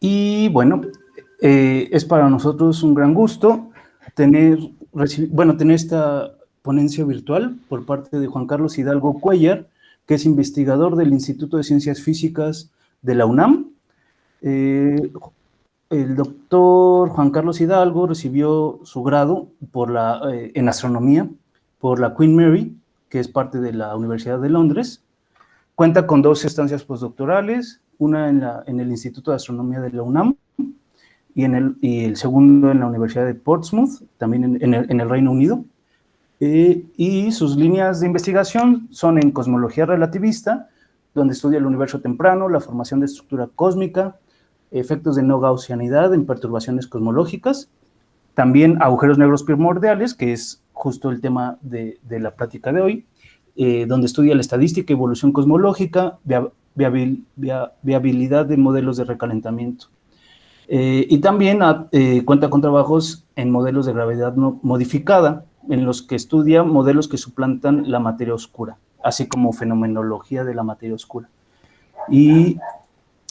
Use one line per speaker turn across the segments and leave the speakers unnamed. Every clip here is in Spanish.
Y bueno, es para nosotros un gran gusto tener esta ponencia virtual por parte de Juan Carlos Hidalgo Cuellar, que es investigador del Instituto de Ciencias Físicas de la UNAM. El doctor Juan Carlos Hidalgo recibió su grado en astronomía por la Queen Mary, que es parte de la Universidad de Londres. Cuenta con 2 estancias postdoctorales, una en el Instituto de Astronomía de la UNAM y el segundo en la Universidad de Portsmouth, también en el Reino Unido. Y sus líneas de investigación son en cosmología relativista, donde estudia el universo temprano, la formación de estructura cósmica, efectos de no gaussianidad en perturbaciones cosmológicas, también agujeros negros primordiales, que es justo el tema de la plática de hoy, donde estudia la estadística, evolución cosmológica, viabilidad de modelos de recalentamiento. Y también cuenta con trabajos en modelos de gravedad no modificada, en los que estudia modelos que suplantan la materia oscura, así como fenomenología de la materia oscura. Y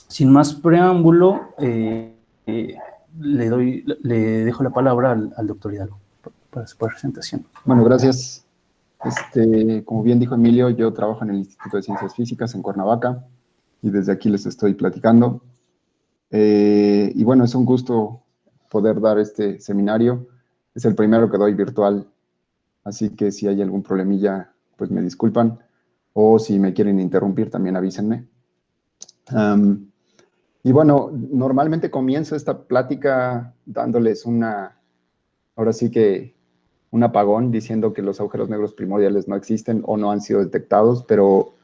sin más preámbulo, le dejo la palabra al doctor Hidalgo para su presentación.
Bueno, gracias. Como bien dijo Emilio, yo trabajo en el Instituto de Ciencias Físicas en Cuernavaca y desde aquí les estoy platicando. Y bueno, es un gusto poder dar este seminario. Es el primero que doy virtual, así que si hay algún problemilla, pues me disculpan. O si me quieren interrumpir, también avísenme. Y bueno, normalmente comienzo esta plática dándoles ahora sí que un apagón diciendo que los agujeros negros primordiales no existen o no han sido detectados, pero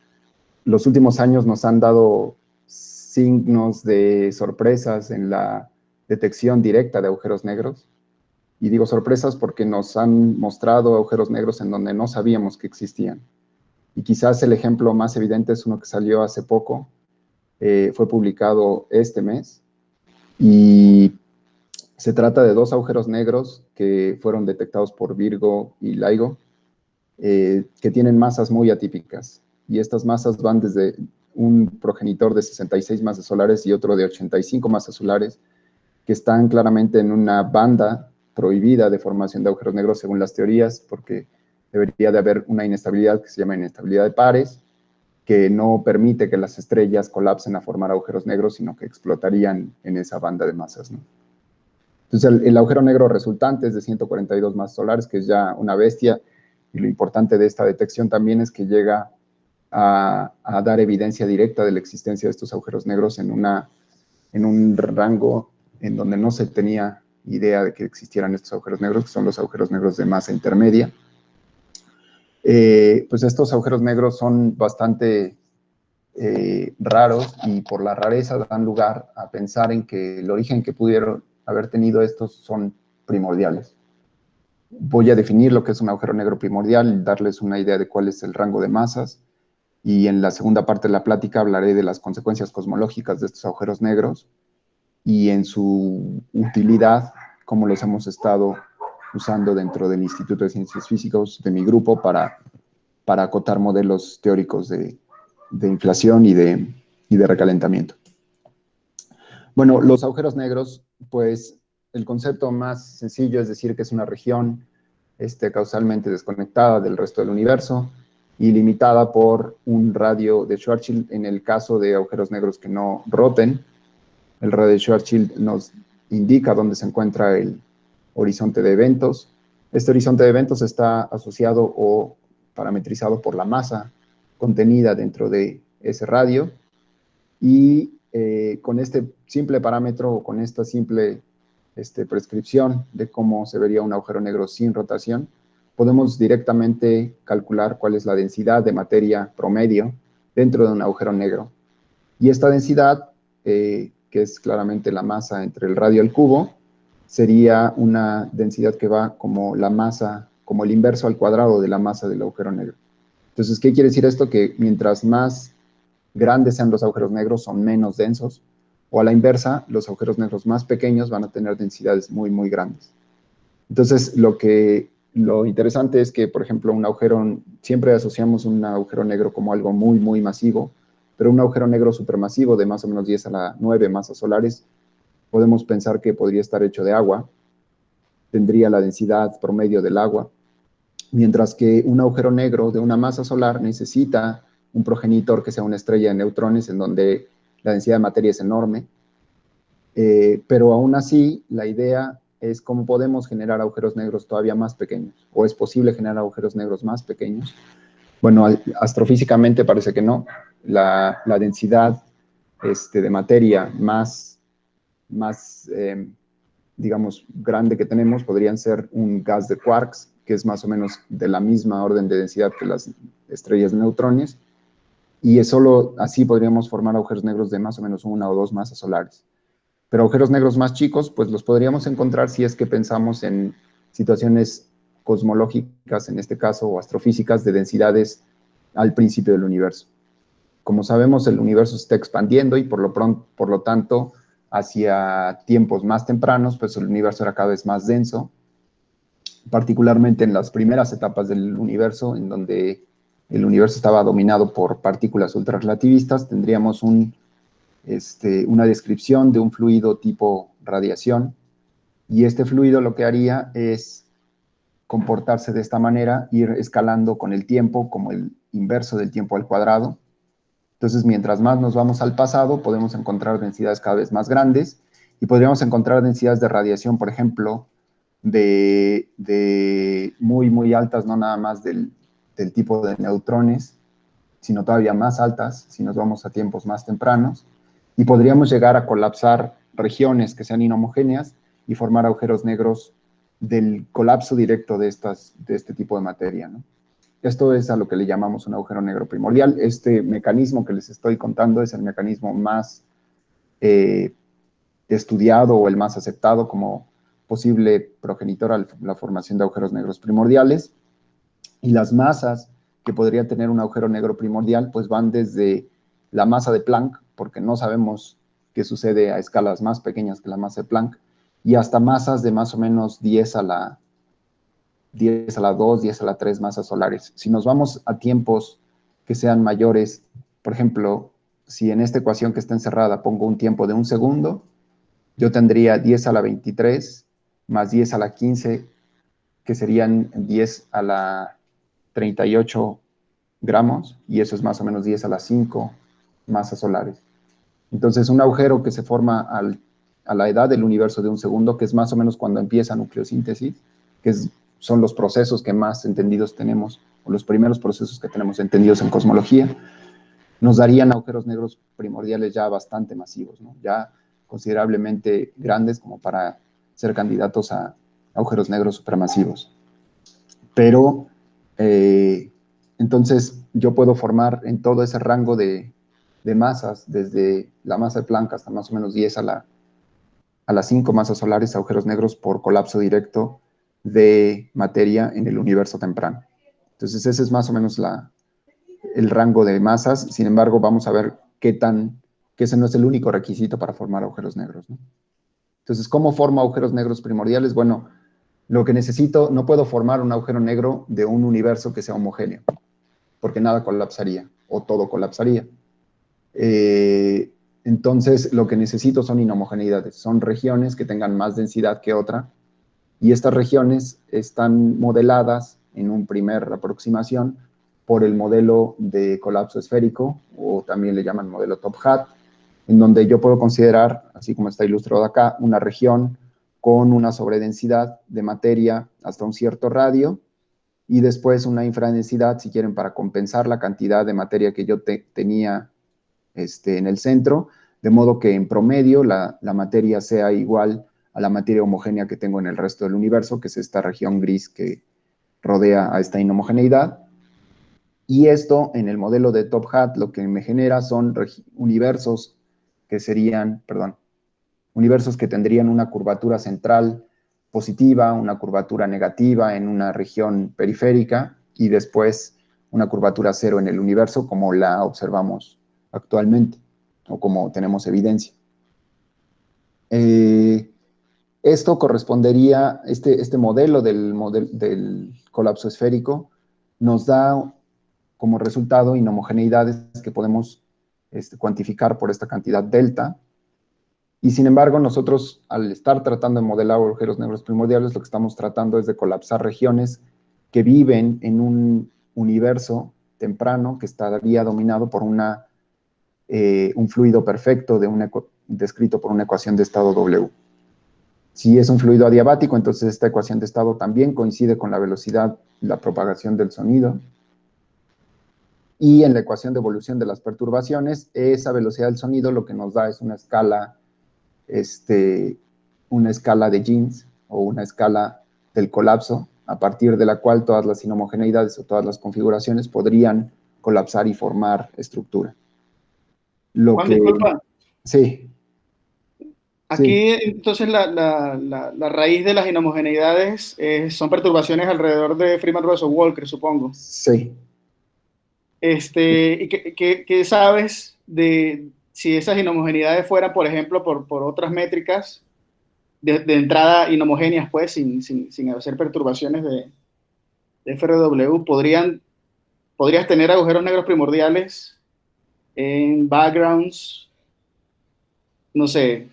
los últimos años nos han dado signos de sorpresas en la detección directa de agujeros negros. Y digo sorpresas porque nos han mostrado agujeros negros en donde no sabíamos que existían. Y quizás el ejemplo más evidente es uno que salió hace poco, fue publicado este mes, y se trata de 2 agujeros negros que fueron detectados por Virgo y LIGO, que tienen masas muy atípicas. Y estas masas van desde un progenitor de 66 masas solares y otro de 85 masas solares, que están claramente en una banda prohibida de formación de agujeros negros según las teorías, porque debería de haber una inestabilidad que se llama inestabilidad de pares, que no permite que las estrellas colapsen a formar agujeros negros, sino que explotarían en esa banda de masas, ¿no? Entonces, el agujero negro resultante es de 142 masas solares, que es ya una bestia, y lo importante de esta detección también es que llega a dar evidencia directa de la existencia de estos agujeros negros en un rango en donde no se tenía idea de que existieran estos agujeros negros, que son los agujeros negros de masa intermedia. Pues estos agujeros negros son bastante raros, y por la rareza dan lugar a pensar en que el origen que pudieron haber tenido estos son primordiales. Voy a definir lo que es un agujero negro primordial y darles una idea de cuál es el rango de masas, y en la segunda parte de la plática hablaré de las consecuencias cosmológicas de estos agujeros negros y en su utilidad, cómo los hemos estado usando dentro del Instituto de Ciencias Físicas de mi grupo para acotar modelos teóricos de inflación y de recalentamiento. Bueno, los agujeros negros, pues el concepto más sencillo es decir que es una región causalmente desconectada del resto del universo y limitada por un radio de Schwarzschild en el caso de agujeros negros que no roten. El radio de Schwarzschild nos indica dónde se encuentra el horizonte de eventos. Este horizonte de eventos está asociado o parametrizado por la masa contenida dentro de ese radio, y con este simple parámetro o con esta simple prescripción de cómo se vería un agujero negro sin rotación, podemos directamente calcular cuál es la densidad de materia promedio dentro de un agujero negro. Y esta densidad, que es claramente la masa entre el radio y el cubo, sería una densidad que va como la masa, como el inverso al cuadrado de la masa del agujero negro. Entonces, ¿qué quiere decir esto? Que mientras más grandes sean los agujeros negros, son menos densos, o a la inversa, los agujeros negros más pequeños van a tener densidades muy, muy grandes. Entonces, lo interesante es que, por ejemplo, siempre asociamos un agujero negro como algo muy, muy masivo, pero un agujero negro supermasivo de más o menos 10 a la 9 masas solares podemos pensar que podría estar hecho de agua, tendría la densidad promedio del agua, mientras que un agujero negro de una masa solar necesita un progenitor que sea una estrella de neutrones en donde la densidad de materia es enorme, pero aún así la idea es cómo podemos generar agujeros negros todavía más pequeños, o es posible generar agujeros negros más pequeños. Bueno, astrofísicamente parece que no. La densidad de materia más digamos, grande que tenemos podrían ser un gas de quarks, que es más o menos de la misma orden de densidad que las estrellas de neutrones, y es solo así podríamos formar agujeros negros de más o menos una o dos masas solares. Pero agujeros negros más chicos, pues los podríamos encontrar si es que pensamos en situaciones cosmológicas, en este caso, o astrofísicas, de densidades al principio del universo. Como sabemos, el universo se está expandiendo y por lo tanto, hacia tiempos más tempranos, pues el universo era cada vez más denso, particularmente en las primeras etapas del universo, en donde el universo estaba dominado por partículas ultrarrelativistas, tendríamos una descripción de un fluido tipo radiación, y este fluido lo que haría es comportarse de esta manera, ir escalando con el tiempo, como el inverso del tiempo al cuadrado. Entonces, mientras más nos vamos al pasado, podemos encontrar densidades cada vez más grandes y podríamos encontrar densidades de radiación, por ejemplo, de muy, muy altas, no nada más del tipo de neutrones, sino todavía más altas, si nos vamos a tiempos más tempranos, y podríamos llegar a colapsar regiones que sean inhomogéneas y formar agujeros negros del colapso directo de este tipo de materia, ¿no? Esto es a lo que le llamamos un agujero negro primordial. Este mecanismo que les estoy contando es el mecanismo más estudiado o el más aceptado como posible progenitor a la formación de agujeros negros primordiales. Y las masas que podría tener un agujero negro primordial, pues van desde la masa de Planck, porque no sabemos qué sucede a escalas más pequeñas que la masa de Planck, y hasta masas de más o menos 10 a la 2, 10 a la 3 masas solares. Si nos vamos a tiempos que sean mayores, por ejemplo, si en esta ecuación que está encerrada pongo un tiempo de 1 segundo, yo tendría 10 a la 23 más 10 a la 15, que serían 10 a la 38 gramos, y eso es más o menos 10 a las 5 masas solares. Entonces, un agujero que se forma a la edad del universo de 1 segundo, que es más o menos cuando empieza nucleosíntesis, son los procesos que más entendidos tenemos, o los primeros procesos que tenemos entendidos en cosmología, nos darían agujeros negros primordiales ya bastante masivos, ¿no? Ya considerablemente grandes como para ser candidatos a agujeros negros supermasivos. Pero, entonces, yo puedo formar en todo ese rango de masas, desde la masa de Planck hasta más o menos 10 a las 5 masas solares, agujeros negros por colapso directo de materia en el universo temprano. Entonces, ese es más o menos el rango de masas. Sin embargo, vamos a ver que ese no es el único requisito para formar agujeros negros, ¿no? Entonces, ¿cómo formo agujeros negros primordiales? Bueno, lo que necesito, no puedo formar un agujero negro de un universo que sea homogéneo, porque nada colapsaría, o todo colapsaría. Entonces, lo que necesito son inhomogeneidades, son regiones que tengan más densidad que otra, y estas regiones están modeladas en una primera aproximación por el modelo de colapso esférico, o también le llaman modelo Top Hat, en donde yo puedo considerar, así como está ilustrado acá, una región con una sobredensidad de materia hasta un cierto radio, y después una infradensidad, si quieren, para compensar la cantidad de materia que yo tenía en el centro, de modo que en promedio la materia sea igual a la materia homogénea que tengo en el resto del universo, que es esta región gris que rodea a esta inhomogeneidad. Y esto, en el modelo de Top Hat, lo que me genera son universos que serían, universos que tendrían una curvatura central positiva, una curvatura negativa en una región periférica, y después una curvatura cero en el universo, como la observamos actualmente, o como tenemos evidencia. Esto correspondería, este modelo del colapso esférico nos da como resultado inhomogeneidades que podemos cuantificar por esta cantidad delta, Y sin embargo, nosotros, al estar tratando de modelar agujeros negros primordiales, lo que estamos tratando es de colapsar regiones que viven en un universo temprano que estaría dominado por un fluido perfecto descrito por una ecuación de estado W. Si es un fluido adiabático, entonces esta ecuación de estado también coincide con la velocidad y la propagación del sonido. Y en la ecuación de evolución de las perturbaciones, esa velocidad del sonido lo que nos da es una escala de Jeans o una escala del colapso, a partir de la cual todas las inhomogeneidades o todas las configuraciones podrían colapsar y formar estructura. Lo
Juan,
que,
disculpa.
sí, sí,
Aquí, entonces, la raíz de las inhomogeneidades son perturbaciones alrededor de Freeman-Russell-Walker, supongo.
sí.
¿Y qué sabes de si esas inhomogeneidades fueran, por ejemplo, por otras métricas de entrada inhomogéneas, pues, sin hacer perturbaciones de FRW, podrías tener agujeros negros primordiales en backgrounds, no sé,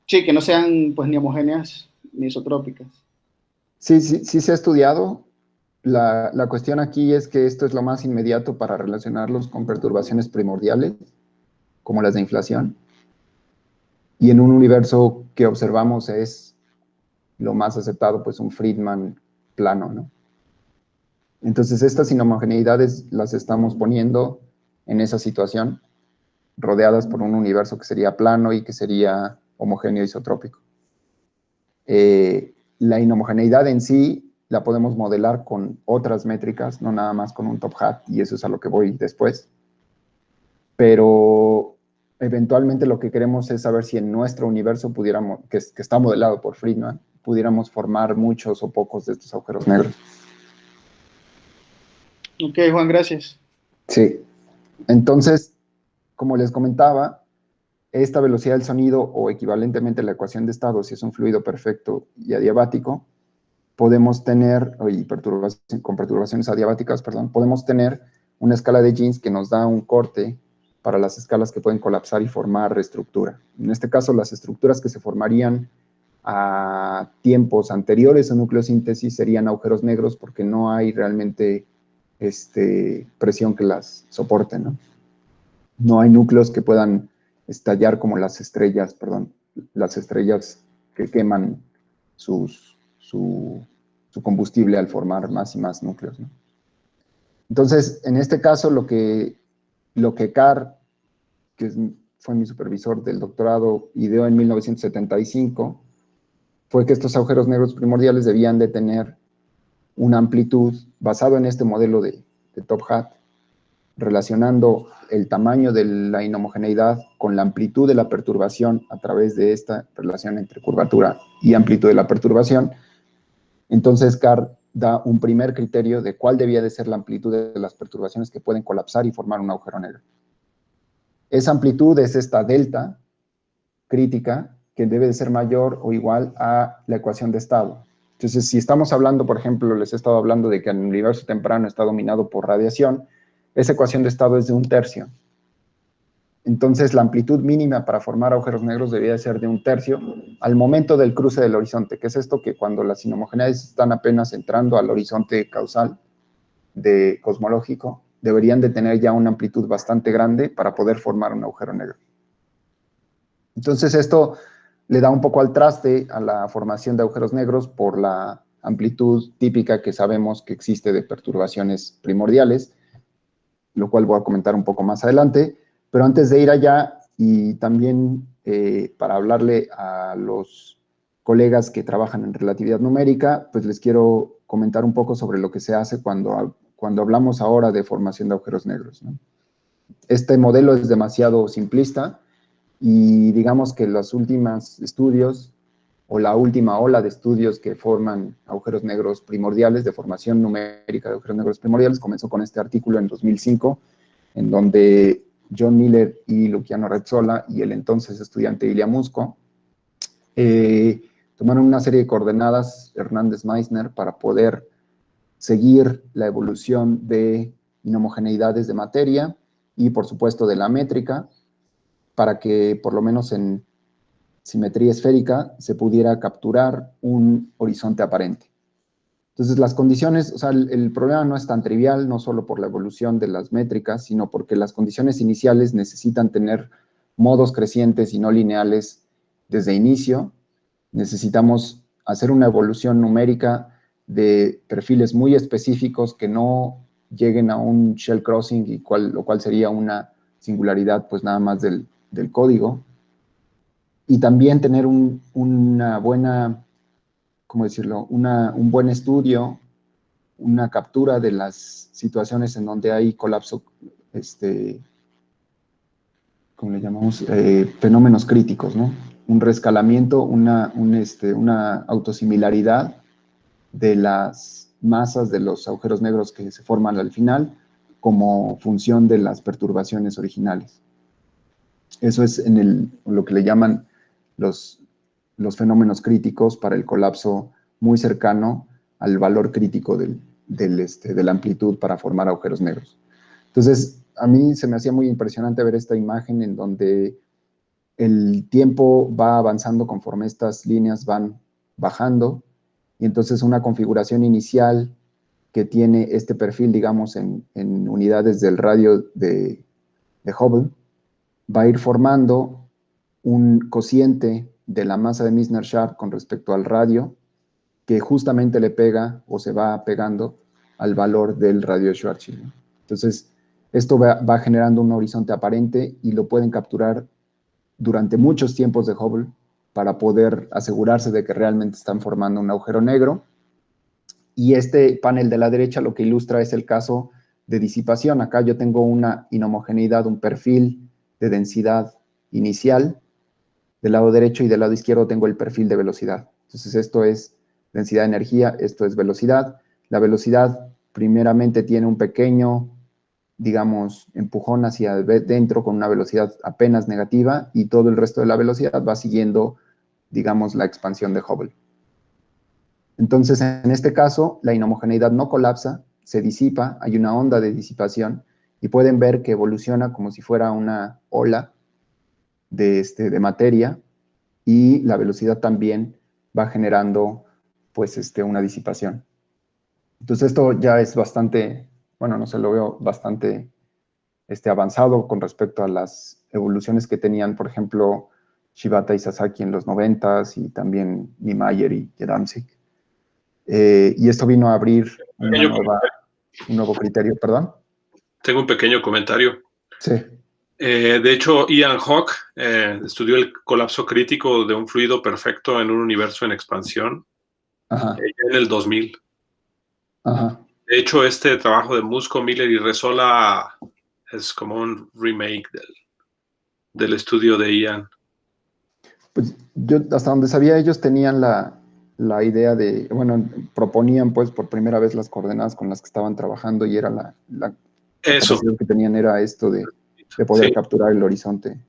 sí, que no sean pues ni homogéneas ni isotrópicas.
Sí, sí, sí se ha estudiado. La cuestión aquí es que esto es lo más inmediato para relacionarlos con perturbaciones primordiales, como las de inflación. Y en un universo que observamos es lo más aceptado, pues un Friedman plano, ¿no? Entonces estas inhomogeneidades las estamos poniendo en esa situación, rodeadas por un universo que sería plano y que sería homogéneo isotrópico. La inhomogeneidad en sí la podemos modelar con otras métricas, no nada más con un top hat, y eso es a lo que voy después. Pero eventualmente lo que queremos es saber si en nuestro universo pudiéramos, que está modelado por Friedman, pudiéramos formar muchos o pocos de estos agujeros negros.
Ok, Juan, gracias.
Sí. Entonces, como les comentaba, esta velocidad del sonido o equivalentemente la ecuación de estado, si es un fluido perfecto y adiabático, podemos tener, con perturbaciones adiabáticas, perdón, podemos tener una escala de Jeans que nos da un corte para las escalas que pueden colapsar y formar reestructura. En este caso, las estructuras que se formarían a tiempos anteriores a nucleosíntesis serían agujeros negros porque no hay realmente presión que las soporte, ¿no? No hay núcleos que puedan estallar como las estrellas que queman su, su combustible al formar más y más núcleos, ¿no? Entonces, en este caso, lo que Carr, que fue mi supervisor del doctorado, ideó en 1975, fue que estos agujeros negros primordiales debían de tener una amplitud basado en este modelo de Top Hat, relacionando el tamaño de la inhomogeneidad con la amplitud de la perturbación a través de esta relación entre curvatura y amplitud de la perturbación. Entonces, Carr da un primer criterio de cuál debía de ser la amplitud de las perturbaciones que pueden colapsar y formar un agujero negro. Esa amplitud es esta delta crítica que debe de ser mayor o igual a la ecuación de estado. Entonces, si estamos hablando, por ejemplo, les he estado hablando de que el universo temprano está dominado por radiación, esa ecuación de estado es de 1/3. Entonces, la amplitud mínima para formar agujeros negros debería ser de 1/3 al momento del cruce del horizonte, que es esto que cuando las inhomogeneidades están apenas entrando al horizonte causal cosmológico, deberían de tener ya una amplitud bastante grande para poder formar un agujero negro. Entonces, esto le da un poco al traste a la formación de agujeros negros por la amplitud típica que sabemos que existe de perturbaciones primordiales, lo cual voy a comentar un poco más adelante. Pero antes de ir allá, y también para hablarle a los colegas que trabajan en relatividad numérica, pues les quiero comentar un poco sobre lo que se hace cuando hablamos ahora de formación de agujeros negros, ¿no? Este modelo es demasiado simplista y digamos que los últimos estudios o la última ola de estudios que forman agujeros negros primordiales, de formación numérica de agujeros negros primordiales, comenzó con este artículo en 2005, en donde John Miller y Luciano Rezzolla y el entonces estudiante Ilya Musko tomaron una serie de coordenadas Hernández-Meissner para poder seguir la evolución de inhomogeneidades de materia y, por supuesto, de la métrica, para que por lo menos en simetría esférica se pudiera capturar un horizonte aparente. Entonces las condiciones, o sea, el problema no es tan trivial, no solo por la evolución de las métricas, sino porque las condiciones iniciales necesitan tener modos crecientes y no lineales desde inicio. Necesitamos hacer una evolución numérica de perfiles muy específicos que no lleguen a un shell crossing, y lo cual sería una singularidad pues nada más del código. Y también tener una buena, ¿cómo decirlo? Un buen estudio, una captura de las situaciones en donde hay colapso, ¿cómo le llamamos? Fenómenos críticos, ¿no? Un rescalamiento, una autosimilaridad de las masas de los agujeros negros que se forman al final como función de las perturbaciones originales. Eso es lo que le llaman los fenómenos críticos para el colapso muy cercano al valor crítico de la amplitud para formar agujeros negros. Entonces, a mí se me hacía muy impresionante ver esta imagen en donde el tiempo va avanzando conforme estas líneas van bajando, y entonces una configuración inicial que tiene este perfil, digamos, en unidades del radio de Hubble, va a ir formando un cociente de la masa de Misner-Sharp con respecto al radio, que justamente le pega o se va pegando al valor del radio de Schwarzschild, ¿no? Entonces, esto va generando un horizonte aparente y lo pueden capturar durante muchos tiempos de Hubble para poder asegurarse de que realmente están formando un agujero negro. Y este panel de la derecha lo que ilustra es el caso de disipación. Acá yo tengo una inhomogeneidad, un perfil de densidad inicial del lado derecho, y del lado izquierdo tengo el perfil de velocidad. Entonces esto es densidad de energía, esto es velocidad. La velocidad primeramente tiene un pequeño, digamos, empujón hacia dentro con una velocidad apenas negativa, y todo el resto de la velocidad va siguiendo, digamos, la expansión de Hubble. Entonces, en este caso, la inhomogeneidad no colapsa, se disipa, hay una onda de disipación, y pueden ver que evoluciona como si fuera una ola de materia, y la velocidad también va generando, pues, una disipación. Entonces, esto ya es bastante, bueno, no sé, lo veo bastante avanzado con respecto a las evoluciones que tenían, por ejemplo, Shibata y Sasaki en los 90s, y también Niemeyer y Jedamzik. Y esto vino a abrir un nuevo criterio, perdón.
Tengo un pequeño comentario.
Sí.
De hecho, Ian Hawke estudió el colapso crítico de un fluido perfecto en un universo en expansión.
Ajá.
En el 2000.
Ajá.
De hecho, este trabajo de Musko, Miller y Resola es como un remake del estudio de Ian.
Pues yo, hasta donde sabía, ellos tenían la idea de, bueno, proponían pues por primera vez las coordenadas con las que estaban trabajando, y era la capacidad que tenían era esto de poder capturar el horizonte.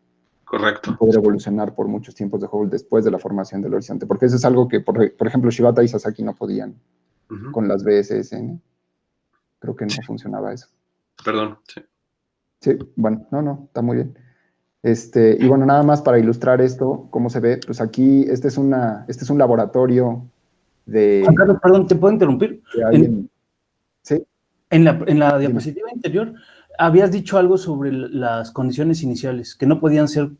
Correcto.
Y poder evolucionar por muchos tiempos de Hubble después de la formación del horizonte. Porque eso es algo que, por ejemplo, Shibata y Sasaki no podían con las BSS, ¿no? Creo que no funcionaba eso.
Perdón, sí.
Sí, bueno, no, está muy bien. Y bueno, nada más para ilustrar esto, cómo se ve, pues aquí este es un laboratorio de...
Juan Carlos, perdón, ¿te puedo interrumpir?
¿Sí?
En la diapositiva anterior habías dicho algo sobre las condiciones iniciales, que no podían ser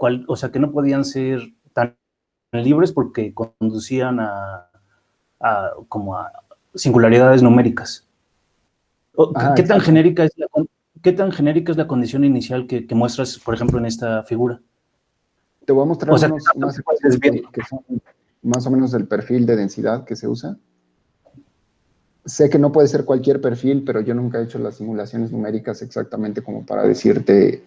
que no podían ser tan libres porque conducían a singularidades numéricas. ¿Qué tan genérica es la condición inicial que muestras, por ejemplo, en esta figura?
Te voy a mostrar unas ecuaciones que son más o menos el perfil de densidad que se usa. Sé que no puede ser cualquier perfil, pero yo nunca he hecho las simulaciones numéricas exactamente como para decirte,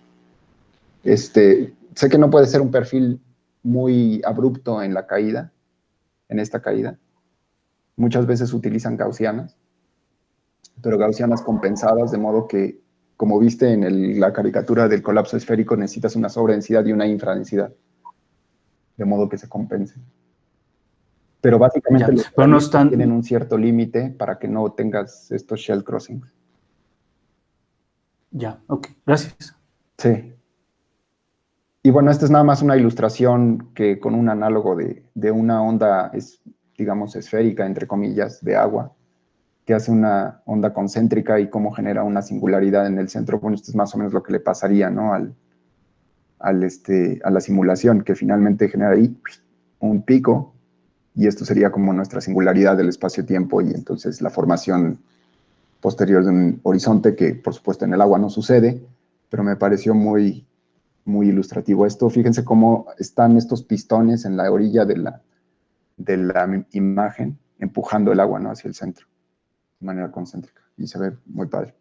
sé que no puede ser un perfil muy abrupto en la caída, en esta caída. Muchas veces utilizan gaussianas, pero gaussianas compensadas, de modo que, como viste en la caricatura del colapso esférico, necesitas una sobredensidad y una infradensidad, de modo que se compensen. Pero básicamente los tienen un cierto límite para que no tengas estos shell crossings.
Ya, ok, gracias.
Sí. Y bueno, esta es nada más una ilustración que con un análogo de una onda, digamos, esférica, entre comillas, de agua, que hace una onda concéntrica y cómo genera una singularidad en el centro. Bueno, esto es más o menos lo que le pasaría, ¿no? a la simulación, que finalmente genera ahí un pico, y esto sería como nuestra singularidad del espacio-tiempo, y entonces la formación posterior de un horizonte, que por supuesto en el agua no sucede, pero me pareció muy, muy ilustrativo esto. Fíjense cómo están estos pistones en la orilla de la imagen, empujando el agua, ¿no?, hacia el centro, de manera concéntrica, y se ve muy padre.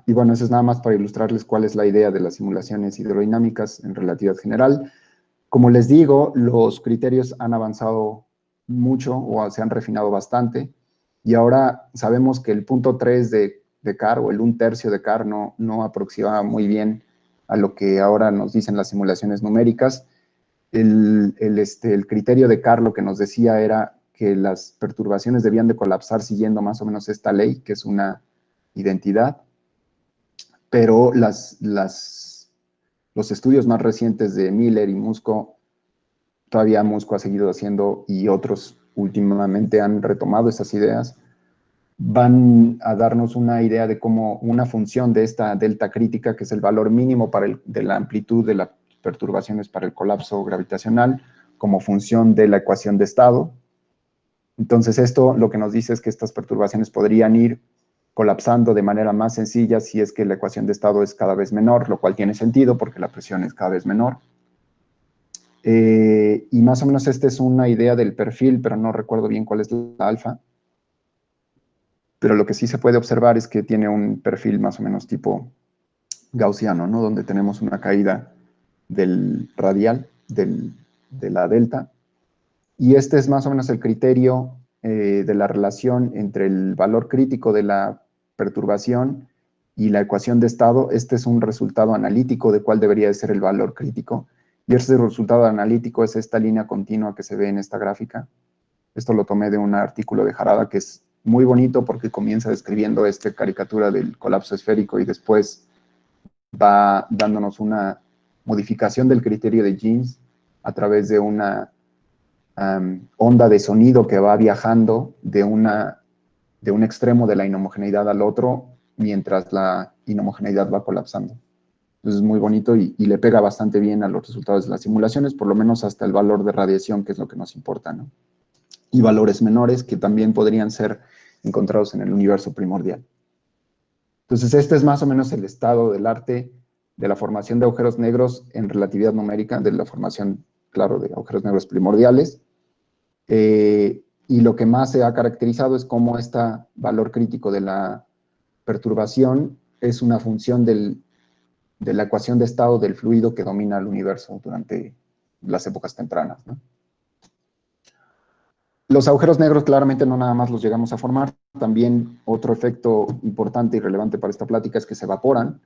Y bueno, eso es nada más para ilustrarles cuál es la idea de las simulaciones hidrodinámicas en relatividad general. Como les digo, los criterios han avanzado mucho o se han refinado bastante, y ahora sabemos que el punto 3 de Carr, o el 1/3 de Carr, no aproxima muy bien a lo que ahora nos dicen las simulaciones numéricas. El criterio de Carr lo que nos decía era que las perturbaciones debían de colapsar siguiendo más o menos esta ley, que es una identidad, pero los estudios más recientes de Miller y Musko, todavía Musko ha seguido haciendo, y otros últimamente han retomado esas ideas, van a darnos una idea de cómo una función de esta delta crítica, que es el valor mínimo de la amplitud de las perturbaciones para el colapso gravitacional, como función de la ecuación de estado. Entonces esto lo que nos dice es que estas perturbaciones podrían ir colapsando de manera más sencilla si es que la ecuación de estado es cada vez menor, lo cual tiene sentido porque la presión es cada vez menor. Y más o menos esta es una idea del perfil, pero no recuerdo bien cuál es la alfa. Pero lo que sí se puede observar es que tiene un perfil más o menos tipo gaussiano, ¿no?, donde tenemos una caída del radial, de la delta. Y este es más o menos el criterio de la relación entre el valor crítico de la perturbación y la ecuación de estado. Este es un resultado analítico de cuál debería de ser el valor crítico. Y este resultado analítico es esta línea continua que se ve en esta gráfica. Esto lo tomé de un artículo de Harada, que es muy bonito porque comienza describiendo esta caricatura del colapso esférico y después va dándonos una modificación del criterio de Jeans a través de una onda de sonido que va viajando de un extremo de la inhomogeneidad al otro mientras la inhomogeneidad va colapsando. Entonces es muy bonito y le pega bastante bien a los resultados de las simulaciones, por lo menos hasta el valor de radiación, que es lo que nos importa, ¿no? Y valores menores que también podrían ser encontrados en el universo primordial. Entonces este es más o menos el estado del arte de la formación de agujeros negros en relatividad numérica, de la formación, claro, de agujeros negros primordiales. Y lo que más se ha caracterizado es cómo este valor crítico de la perturbación es una función de la ecuación de estado del fluido que domina el universo durante las épocas tempranas, ¿no? Los agujeros negros claramente no nada más los llegamos a formar, también otro efecto importante y relevante para esta plática es que se evaporan.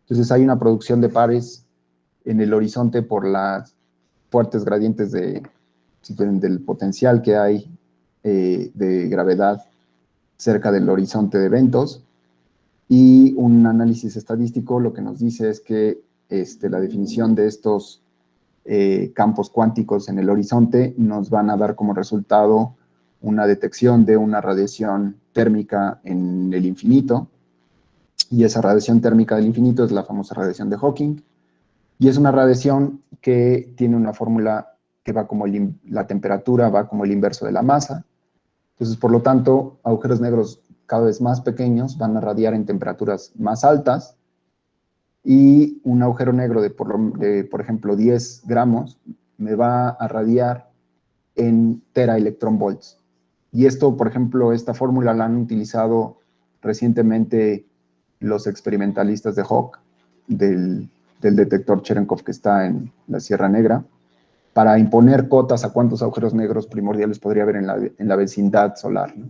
Entonces hay una producción de pares en el horizonte por las fuertes gradientes si quieren, del potencial que hay de gravedad cerca del horizonte de eventos. Y un análisis estadístico lo que nos dice es que la definición de estos campos cuánticos en el horizonte nos van a dar como resultado una detección de una radiación térmica en el infinito, y esa radiación térmica del infinito es la famosa radiación de Hawking, y es una radiación que tiene una fórmula que va como la temperatura va como el inverso de la masa. Entonces, por lo tanto, agujeros negros cada vez más pequeños van a radiar en temperaturas más altas, y un agujero negro de, por ejemplo, 10 gramos me va a radiar en teraelectronvolts. Y esto, por ejemplo, esta fórmula la han utilizado recientemente los experimentalistas de Hawk, del detector Cherenkov que está en la Sierra Negra, para imponer cotas a cuántos agujeros negros primordiales podría haber en la vecindad solar, ¿no?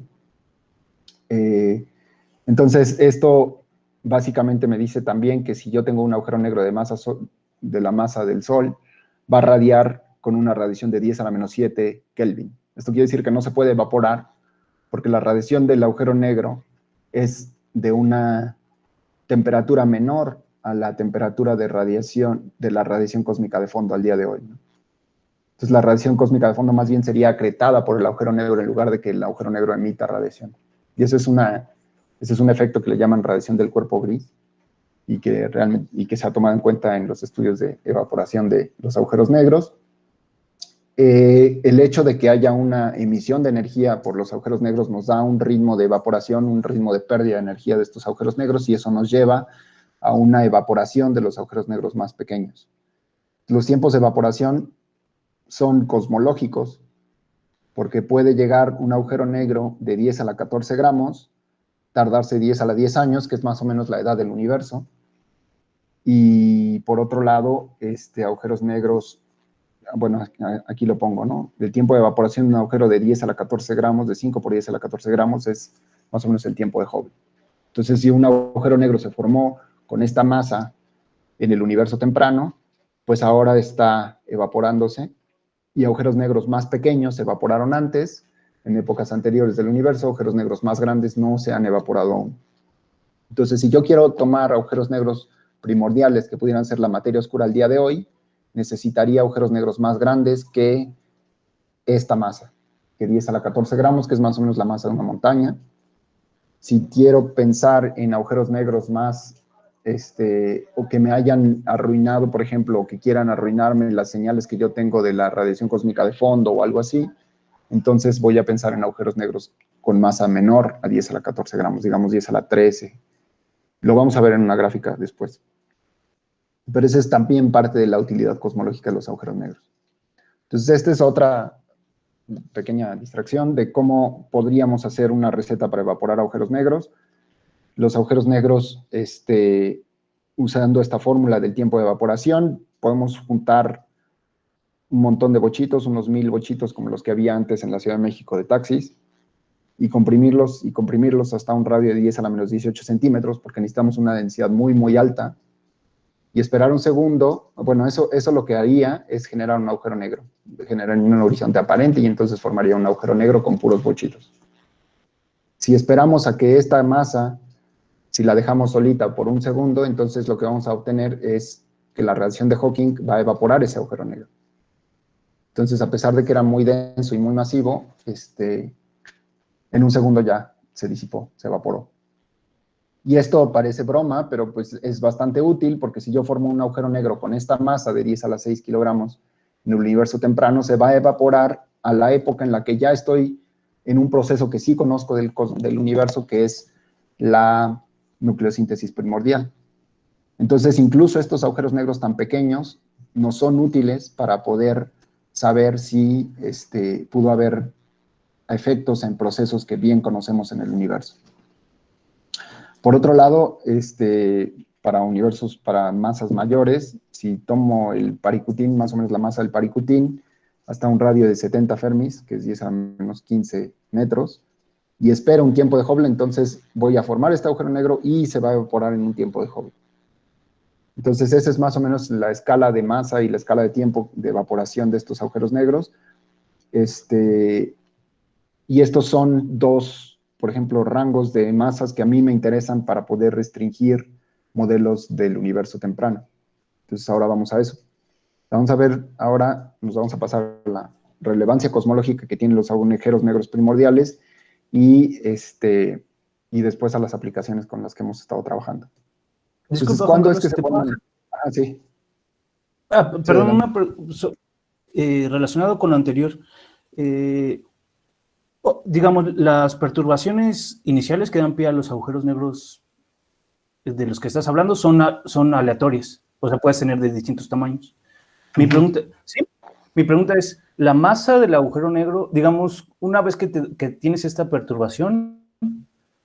Entonces, esto básicamente me dice también que si yo tengo un agujero negro de la masa del Sol, va a radiar con una radiación de 10 a la menos 7 Kelvin. Esto quiere decir que no se puede evaporar, porque la radiación del agujero negro es de una temperatura menor a la temperatura de la radiación cósmica de fondo al día de hoy, ¿no? Entonces, la radiación cósmica de fondo más bien sería acretada por el agujero negro en lugar de que el agujero negro emita radiación. Y ese es un efecto que le llaman radiación del cuerpo gris y que se ha tomado en cuenta en los estudios de evaporación de los agujeros negros. El hecho de que haya una emisión de energía por los agujeros negros nos da un ritmo de evaporación, un ritmo de pérdida de energía de estos agujeros negros, y eso nos lleva a una evaporación de los agujeros negros más pequeños. Los tiempos de evaporación son cosmológicos, porque puede llegar un agujero negro de 10 a la 14 gramos, tardarse 10 a la 10 años, que es más o menos la edad del universo, y por otro lado, agujeros negros, bueno, aquí lo pongo, ¿no? El tiempo de evaporación de un agujero de 10 a la 14 gramos, de 5 por 10 a la 14 gramos, es más o menos el tiempo de Hubble. Entonces, si un agujero negro se formó con esta masa en el universo temprano, pues ahora está evaporándose, y agujeros negros más pequeños se evaporaron antes, en épocas anteriores del universo. Agujeros negros más grandes no se han evaporado aún. Entonces, si yo quiero tomar agujeros negros primordiales que pudieran ser la materia oscura al día de hoy, necesitaría agujeros negros más grandes que esta masa, que 10 a la 14 gramos, que es más o menos la masa de una montaña. Si quiero pensar en agujeros negros más, o que me hayan arruinado, por ejemplo, o que quieran arruinarme las señales que yo tengo de la radiación cósmica de fondo o algo así, entonces voy a pensar en agujeros negros con masa menor a 10 a la 14 gramos, digamos 10 a la 13. Lo vamos a ver en una gráfica después. Pero esa es también parte de la utilidad cosmológica de los agujeros negros. Entonces, esta es otra pequeña distracción de cómo podríamos hacer una receta para evaporar agujeros negros. Los agujeros negros, usando esta fórmula del tiempo de evaporación, podemos juntar un montón de bochitos, unos 1000 bochitos como los que había antes en la Ciudad de México de taxis, y comprimirlos hasta un radio de 10 a la menos 18 centímetros, porque necesitamos una densidad muy, muy alta, y esperar un segundo. Bueno, eso lo que haría es generar un agujero negro, generar un horizonte aparente, y entonces formaría un agujero negro con puros bochitos. Si esperamos a que esta masa, si la dejamos solita por un segundo, entonces lo que vamos a obtener es que la radiación de Hawking va a evaporar ese agujero negro. Entonces, a pesar de que era muy denso y muy masivo, en un segundo ya se disipó, se evaporó. Y esto parece broma, pero pues es bastante útil, porque si yo formo un agujero negro con esta masa de 10 a la 6 kilogramos en el universo temprano, se va a evaporar a la época en la que ya estoy en un proceso que sí conozco del universo, que es la nucleosíntesis primordial. Entonces, incluso estos agujeros negros tan pequeños no son útiles para poder saber si pudo haber efectos en procesos que bien conocemos en el universo. Por otro lado, para masas mayores, si tomo el paricutín, más o menos la masa del paricutín, hasta un radio de 70 Fermis, que es 10 a la menos 15 metros, y espero un tiempo de Hubble, entonces voy a formar este agujero negro y se va a evaporar en un tiempo de Hubble. Entonces, esa es más o menos la escala de masa y la escala de tiempo de evaporación de estos agujeros negros. Y estos son dos, por ejemplo, rangos de masas que a mí me interesan para poder restringir modelos del universo temprano. Entonces, ahora vamos a eso. Vamos a ver, ahora nos vamos a pasar a la relevancia cosmológica que tienen los agujeros negros primordiales y después a las aplicaciones con las que hemos estado trabajando.
Disculpa,
Entonces, ¿cuándo
Juan
es que
Carlos,
se forman? Ah, sí.
Perdón, relacionado con lo anterior. Digamos, las perturbaciones iniciales que dan pie a los agujeros negros de los que estás hablando son aleatorias, o sea, puedes tener de distintos tamaños. Mi pregunta es, la masa del agujero negro, digamos, una vez que tienes esta perturbación,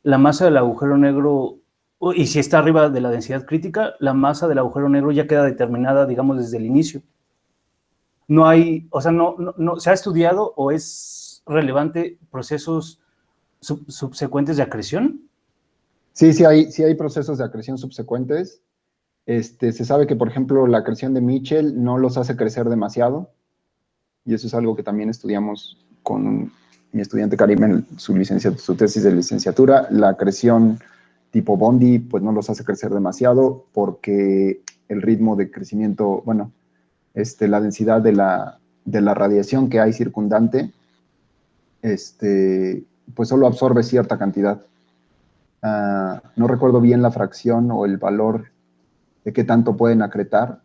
la masa del agujero negro, y si está arriba de la densidad crítica, la masa del agujero negro ya queda determinada, digamos, desde el inicio. No hay, o sea, no se ha estudiado o es relevante procesos subsecuentes de acreción.
Sí hay procesos de acreción subsecuentes. Se sabe que, por ejemplo, la acreción de Mitchell no los hace crecer demasiado, y eso es algo que también estudiamos con mi estudiante Karim en su tesis de licenciatura. La acreción tipo Bondi, pues no los hace crecer demasiado porque el ritmo de crecimiento, bueno, la densidad de la radiación que hay circundante, pues solo absorbe cierta cantidad. No recuerdo bien la fracción o el valor de qué tanto pueden acretar,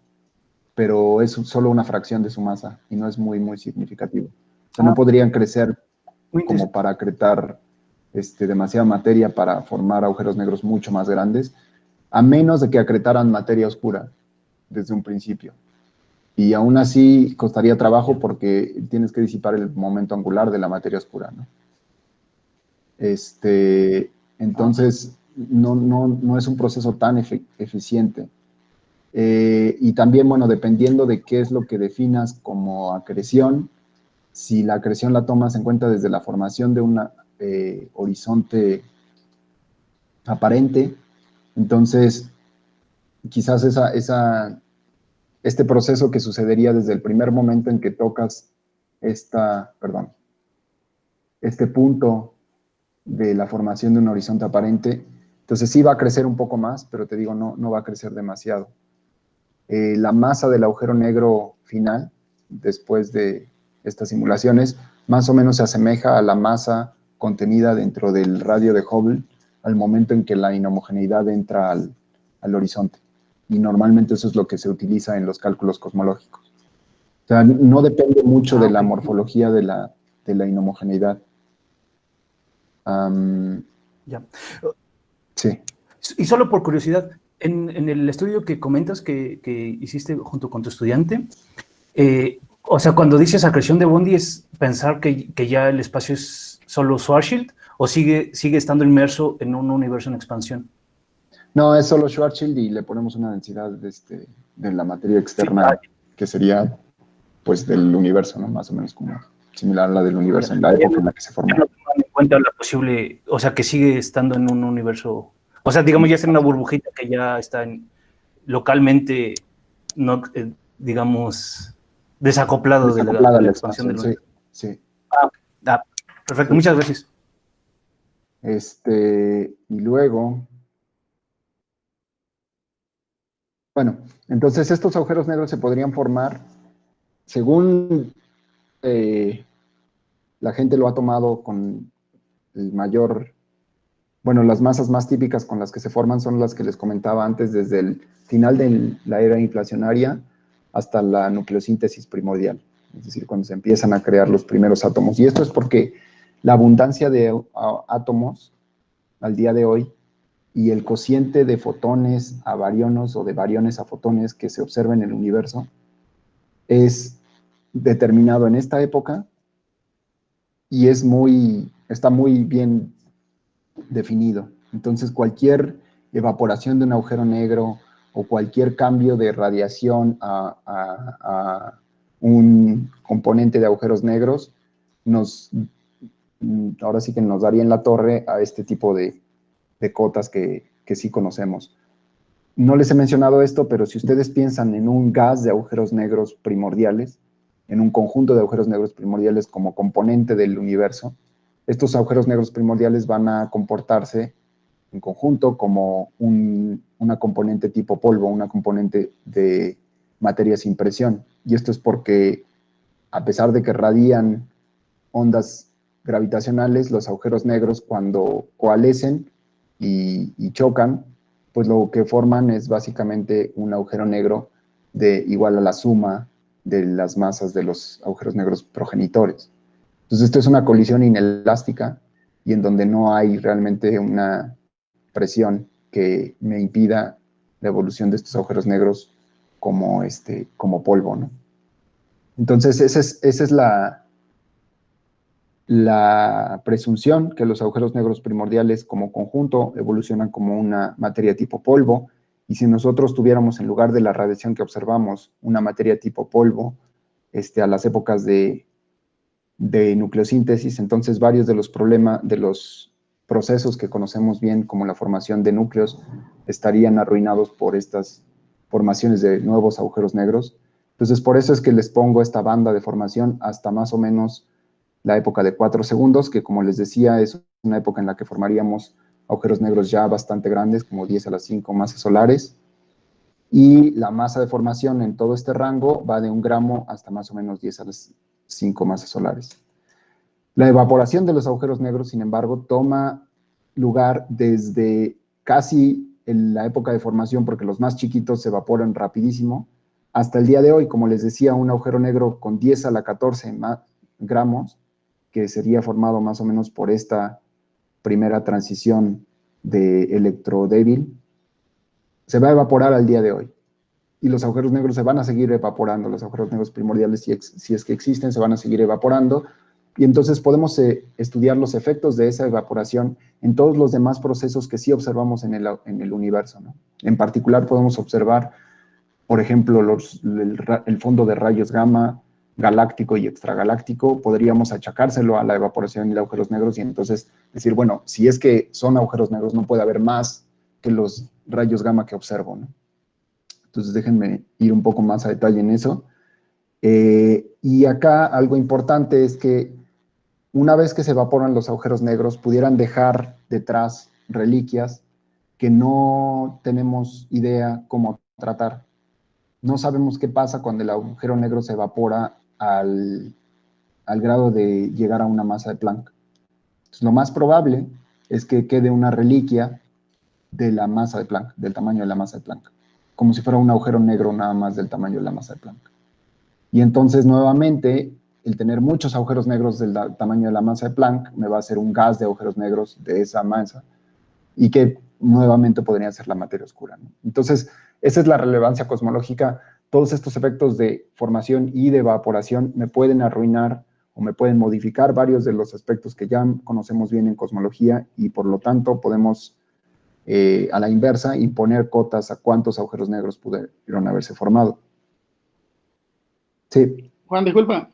pero es solo una fracción de su masa y no es muy, muy significativo. O sea, no podrían crecer como para acretar demasiada materia para formar agujeros negros mucho más grandes, a menos de que acretaran materia oscura desde un principio. Y aún así costaría trabajo porque tienes que disipar el momento angular de la materia oscura, ¿no? Entonces, no es un proceso tan eficiente. Y también, bueno, dependiendo de qué es lo que definas como acreción, si la acreción la tomas en cuenta desde la formación de un horizonte aparente, entonces quizás este proceso que sucedería desde el primer momento en que tocas este punto de la formación de un horizonte aparente, entonces sí va a crecer un poco más, pero te digo, no va a crecer demasiado. La masa del agujero negro final, después de estas simulaciones, más o menos se asemeja a la masa contenida dentro del radio de Hubble al momento en que la inhomogeneidad entra al horizonte. Y normalmente eso es lo que se utiliza en los cálculos cosmológicos. O sea, no depende mucho de la morfología de la inhomogeneidad.
Ya.
Sí.
Y solo por curiosidad, en el estudio que comentas que hiciste junto con tu estudiante, o sea, cuando dices acreción de Bondi, ¿es pensar que ya el espacio es solo Schwarzschild o sigue estando inmerso en un universo en expansión?
No, es solo Schwarzschild y le ponemos una densidad de la materia externa que sería, pues, del universo, ¿no? Más o menos como similar a la del universo en la época en la que se formó.
No toman en cuenta la posible, o sea, que sigue estando en un universo, o sea, digamos, ya está en una burbujita que ya está localmente, no, digamos, desacoplado de la expansión del universo.
Sí.
Perfecto,
Sí.
muchas gracias.
Y luego, bueno, entonces estos agujeros negros se podrían formar según la gente lo ha tomado con el mayor, bueno, las masas más típicas con las que se forman son las que les comentaba antes, desde el final de la era inflacionaria hasta la nucleosíntesis primordial, es decir, cuando se empiezan a crear los primeros átomos. Y esto es porque la abundancia de átomos al día de hoy y el cociente de fotones a barionos o de bariones a fotones que se observa en el universo es determinado en esta época y está muy bien definido. Entonces, cualquier evaporación de un agujero negro o cualquier cambio de radiación a un componente de agujeros negros ahora sí que nos daría en la torre a este tipo de cotas que sí conocemos. No les he mencionado esto, pero si ustedes piensan en un gas de agujeros negros primordiales, en un conjunto de agujeros negros primordiales como componente del universo, estos agujeros negros primordiales van a comportarse en conjunto como una componente tipo polvo, una componente de materia sin presión. Y esto es porque, a pesar de que radian ondas gravitacionales, los agujeros negros cuando coalescen y chocan, pues lo que forman es básicamente un agujero negro igual a la suma de las masas de los agujeros negros progenitores. Entonces esto es una colisión inelástica y en donde no hay realmente una presión que me impida la evolución de estos agujeros negros como polvo, ¿no? Entonces esa es la presunción que los agujeros negros primordiales como conjunto evolucionan como una materia tipo polvo, y si nosotros tuviéramos en lugar de la radiación que observamos una materia tipo polvo a las épocas de nucleosíntesis, entonces varios de los procesos que conocemos bien como la formación de núcleos estarían arruinados por estas formaciones de nuevos agujeros negros. Entonces por eso es que les pongo esta banda de formación hasta más o menos la época de 4 segundos, que como les decía es una época en la que formaríamos agujeros negros ya bastante grandes, como 10 a la 5 masas solares, y la masa de formación en todo este rango va de 1 gramo hasta más o menos 10 a las 5 masas solares. La evaporación de los agujeros negros, sin embargo, toma lugar desde casi en la época de formación, porque los más chiquitos se evaporan rapidísimo, hasta el día de hoy. Como les decía, un agujero negro con 10 a la 14 gramos, que sería formado más o menos por esta primera transición de electrodébil, se va a evaporar al día de hoy. Y los agujeros negros se van a seguir evaporando, los agujeros negros primordiales, si es que existen, se van a seguir evaporando. Y entonces podemos estudiar los efectos de esa evaporación en todos los demás procesos que sí observamos en el universo, ¿no? En particular podemos observar, por ejemplo, el fondo de rayos gamma, galáctico y extragaláctico. Podríamos achacárselo a la evaporación de agujeros negros y entonces decir, bueno, si es que son agujeros negros, no puede haber más que los rayos gamma que observo, ¿no? Entonces déjenme ir un poco más a detalle en eso. Y acá algo importante es que una vez que se evaporan los agujeros negros, pudieran dejar detrás reliquias que no tenemos idea cómo tratar. No sabemos qué pasa cuando el agujero negro se evapora al grado de llegar a una masa de Planck. Entonces, lo más probable es que quede una reliquia de la masa de Planck, del tamaño de la masa de Planck, como si fuera un agujero negro nada más del tamaño de la masa de Planck. Y entonces, nuevamente, el tener muchos agujeros negros del tamaño de la masa de Planck me va a hacer un gas de agujeros negros de esa masa y que nuevamente podría ser la materia oscura, ¿no? Entonces, esa es la relevancia cosmológica. Todos estos efectos de formación y de evaporación me pueden arruinar o me pueden modificar varios de los aspectos que ya conocemos bien en cosmología y por lo tanto podemos, a la inversa, imponer cotas a cuántos agujeros negros pudieron haberse formado. Sí.
Juan, disculpa.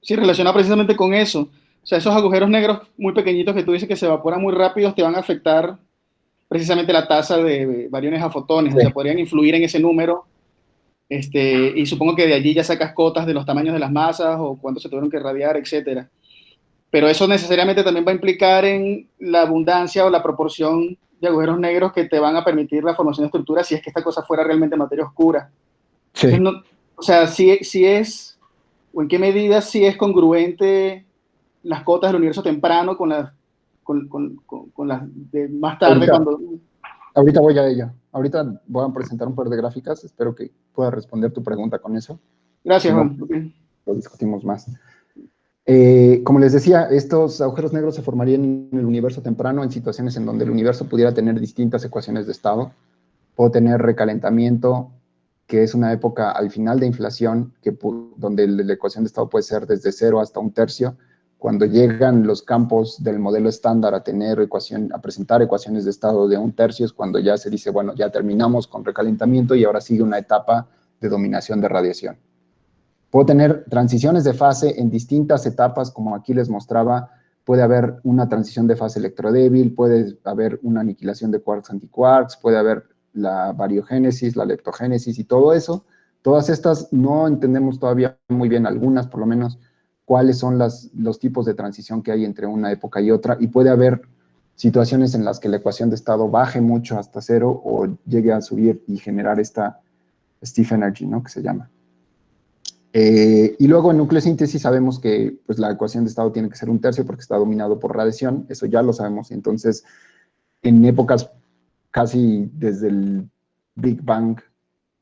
Sí, relacionado precisamente con eso. O sea, esos agujeros negros muy pequeñitos que tú dices que se evaporan muy rápido te van a afectar precisamente la tasa de bariones a fotones.
Sí.
O sea, podrían influir en ese número. Y supongo que de allí ya sacas cotas de los tamaños de las masas o cuánto se tuvieron que radiar, etcétera. Pero eso necesariamente también va a implicar en la abundancia o la proporción de agujeros negros que te van a permitir la formación de estructuras si es que esta cosa fuera realmente materia oscura.
Sí.
Entonces, no, o sea, si es, o en qué medida si es congruente las cotas del universo temprano con las de más tarde
Ahorita voy a ello. Ahorita voy a presentar un par de gráficas. Espero que pueda responder tu pregunta con eso.
Gracias,
No,
Juan. Okay.
lo discutimos más. Como les decía, estos agujeros negros se formarían en el universo temprano en situaciones en donde el universo pudiera tener distintas ecuaciones de estado. Puedo tener recalentamiento, que es una época al final de inflación, donde la ecuación de estado puede ser desde 0 hasta 1/3. Cuando llegan los campos del modelo estándar a presentar ecuaciones de estado de 1/3, es cuando ya se dice, bueno, ya terminamos con recalentamiento y ahora sigue una etapa de dominación de radiación. Puedo tener transiciones de fase en distintas etapas, como aquí les mostraba. Puede haber una transición de fase electrodébil, puede haber una aniquilación de quarks-antiquarks, puede haber la bariogénesis, la leptogénesis y todo eso. Todas estas no entendemos todavía muy bien, algunas por lo menos, cuáles son los tipos de transición que hay entre una época y otra, y puede haber situaciones en las que la ecuación de estado baje mucho hasta 0 o llegue a subir y generar esta stiff energy, ¿no?, que se llama. Y luego en nucleosíntesis sabemos que pues, la ecuación de estado tiene que ser 1/3 porque está dominado por radiación, eso ya lo sabemos. Entonces, en épocas casi desde el Big Bang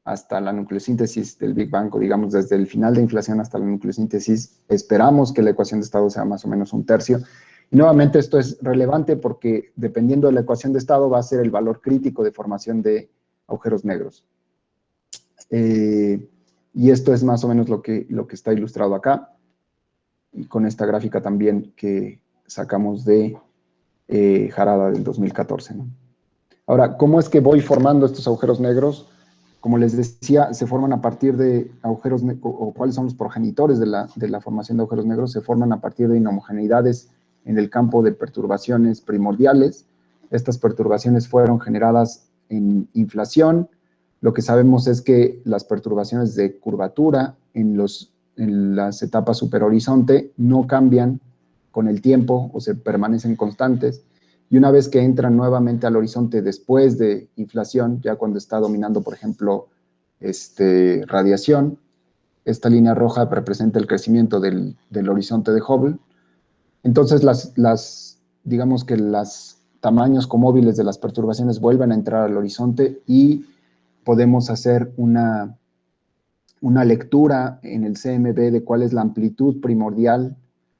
hasta la nucleosíntesis del Big Bang, o digamos desde el final de inflación hasta la nucleosíntesis, esperamos que la ecuación de estado sea más o menos 1/3. Y nuevamente esto es relevante porque dependiendo de la ecuación de estado va a ser el valor crítico de formación de agujeros negros. Y esto es más o menos lo que está ilustrado acá, y con esta gráfica también que sacamos de Harada del 2014, ¿no? Ahora, ¿cómo es que voy formando estos agujeros negros? Como les decía, se forman a partir de agujeros negros, o cuáles son los progenitores de la formación de agujeros negros, se forman a partir de inhomogeneidades en el campo de perturbaciones primordiales. Estas perturbaciones fueron generadas en inflación. Lo que sabemos es que las perturbaciones de curvatura en las etapas superhorizonte no cambian con el tiempo o se permanecen constantes. y una vez que entran nuevamente al horizonte después de inflación, ya cuando está dominando, por ejemplo, radiación, esta línea roja representa el crecimiento del horizonte de Hubble. Entonces, digamos que los tamaños comóviles de las perturbaciones vuelven a entrar al horizonte y podemos hacer una lectura en el CMB de cuál es la amplitud primordial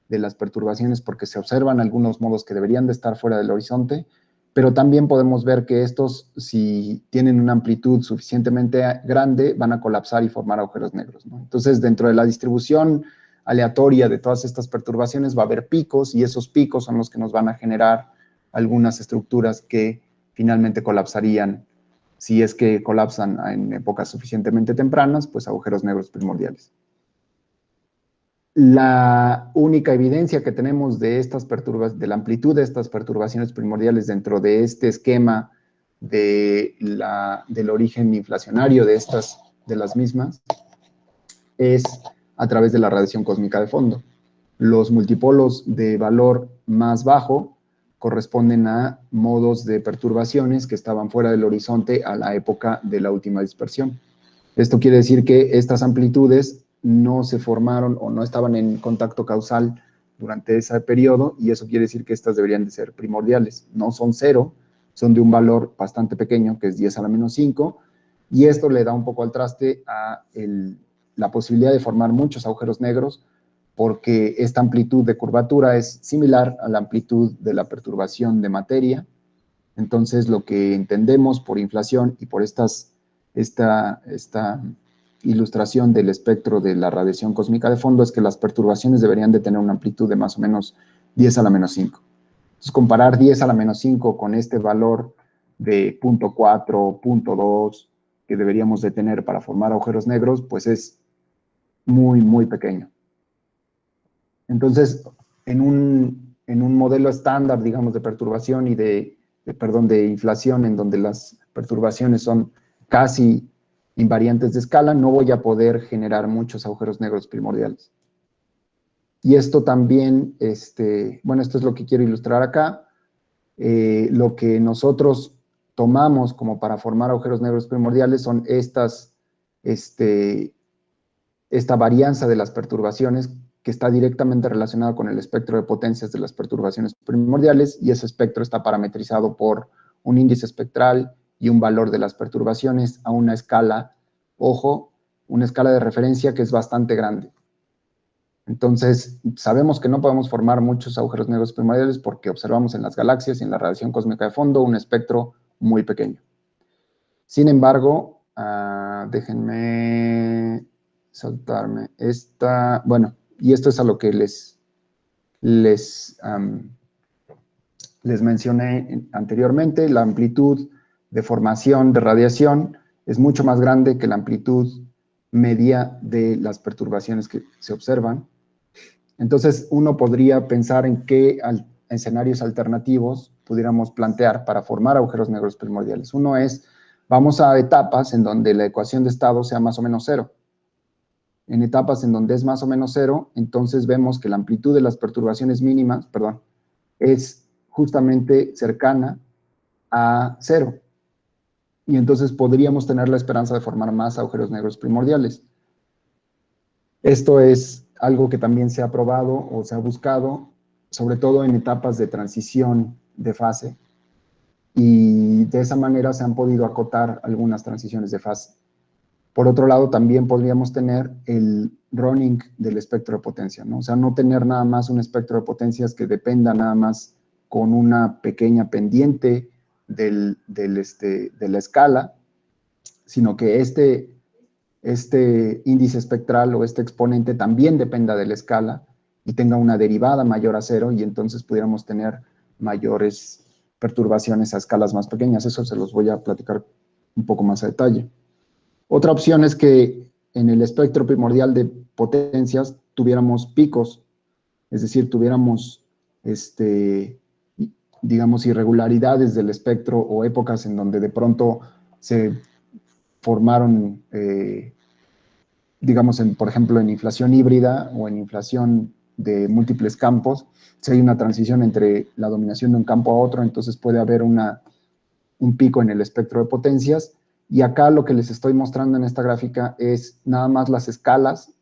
de las perturbaciones, porque se observan algunos modos que deberían de estar fuera del horizonte, pero también podemos ver que estos, si tienen una amplitud suficientemente grande, van a colapsar y formar agujeros negros, ¿no? Entonces, dentro de la distribución aleatoria de todas estas perturbaciones va a haber picos, y esos picos son los que nos van a generar algunas estructuras que finalmente colapsarían. Si es que colapsan en épocas suficientemente tempranas, pues agujeros negros primordiales. La única evidencia que tenemos de la amplitud de estas perturbaciones primordiales dentro de este esquema del origen inflacionario de las mismas es a través de la radiación cósmica de fondo. Los multipolos de valor más bajo corresponden a modos de perturbaciones que estaban fuera del horizonte a la época de la última dispersión. Esto quiere decir que estas amplitudes no se formaron o no estaban en contacto causal durante ese periodo, y eso quiere decir que estas deberían de ser primordiales. No son 0, son de un valor bastante pequeño, que es 10 a la menos 5, y esto le da un poco al traste a la posibilidad de formar muchos agujeros negros, porque esta amplitud de curvatura es similar a la amplitud de la perturbación de materia. Entonces, lo que entendemos por inflación y por esta ilustración del espectro de la radiación cósmica de fondo es que las perturbaciones deberían de tener una amplitud de más o menos 10 a la menos 5. Entonces, comparar 10 a la menos 5 con este valor de 0.4, 0.2 que deberíamos de tener para formar agujeros negros, pues es muy, muy pequeño. Entonces, en un modelo estándar, digamos, de perturbación y de inflación, en donde las perturbaciones son casi invariantes de escala, no voy a poder generar muchos agujeros negros primordiales. Y esto también, bueno, esto es lo que quiero ilustrar acá. Lo que nosotros tomamos como para formar agujeros negros primordiales son esta varianza de las perturbaciones, que está directamente relacionada con el espectro de potencias de las perturbaciones primordiales, y ese espectro está parametrizado por un índice espectral y un valor de las perturbaciones a una escala, ojo, una escala de referencia que es bastante grande. Entonces, sabemos que no podemos formar muchos agujeros negros primordiales porque observamos en las galaxias y en la radiación cósmica de fondo un espectro muy pequeño. Sin embargo, déjenme saltarme esta, bueno, y esto es a lo que les mencioné anteriormente. La amplitud de formación de radiación es mucho más grande que la amplitud media de las perturbaciones que se observan. Entonces, uno podría pensar en qué escenarios alternativos pudiéramos plantear para formar agujeros negros primordiales. Uno es, vamos a etapas en donde la ecuación de estado sea más o menos 0. En etapas en donde es más o menos 0, entonces vemos que la amplitud de las perturbaciones mínimas, es justamente cercana a 0. Y entonces podríamos tener la esperanza de formar más agujeros negros primordiales. Esto es algo que también se ha probado o se ha buscado, sobre todo en etapas de transición de fase. Y de esa manera se han podido acotar algunas transiciones de fase. Por otro lado, también podríamos tener el running del espectro de potencia, ¿no? O sea, no tener nada más un espectro de potencias que dependa nada más con una pequeña pendiente de la escala, sino que este índice espectral o este exponente también dependa de la escala y tenga una derivada mayor a 0, y entonces pudiéramos tener mayores perturbaciones a escalas más pequeñas. Eso se los voy a platicar un poco más a detalle. Otra opción es que en el espectro primordial de potencias tuviéramos picos, es decir, tuviéramos, digamos, irregularidades del espectro o épocas en donde de pronto se formaron, digamos, por ejemplo, en inflación híbrida o en inflación de múltiples campos. Si hay una transición entre la dominación de un campo a otro, entonces puede haber un pico en el espectro de potencias. Y acá lo que les estoy mostrando en esta gráfica es nada más las escalas.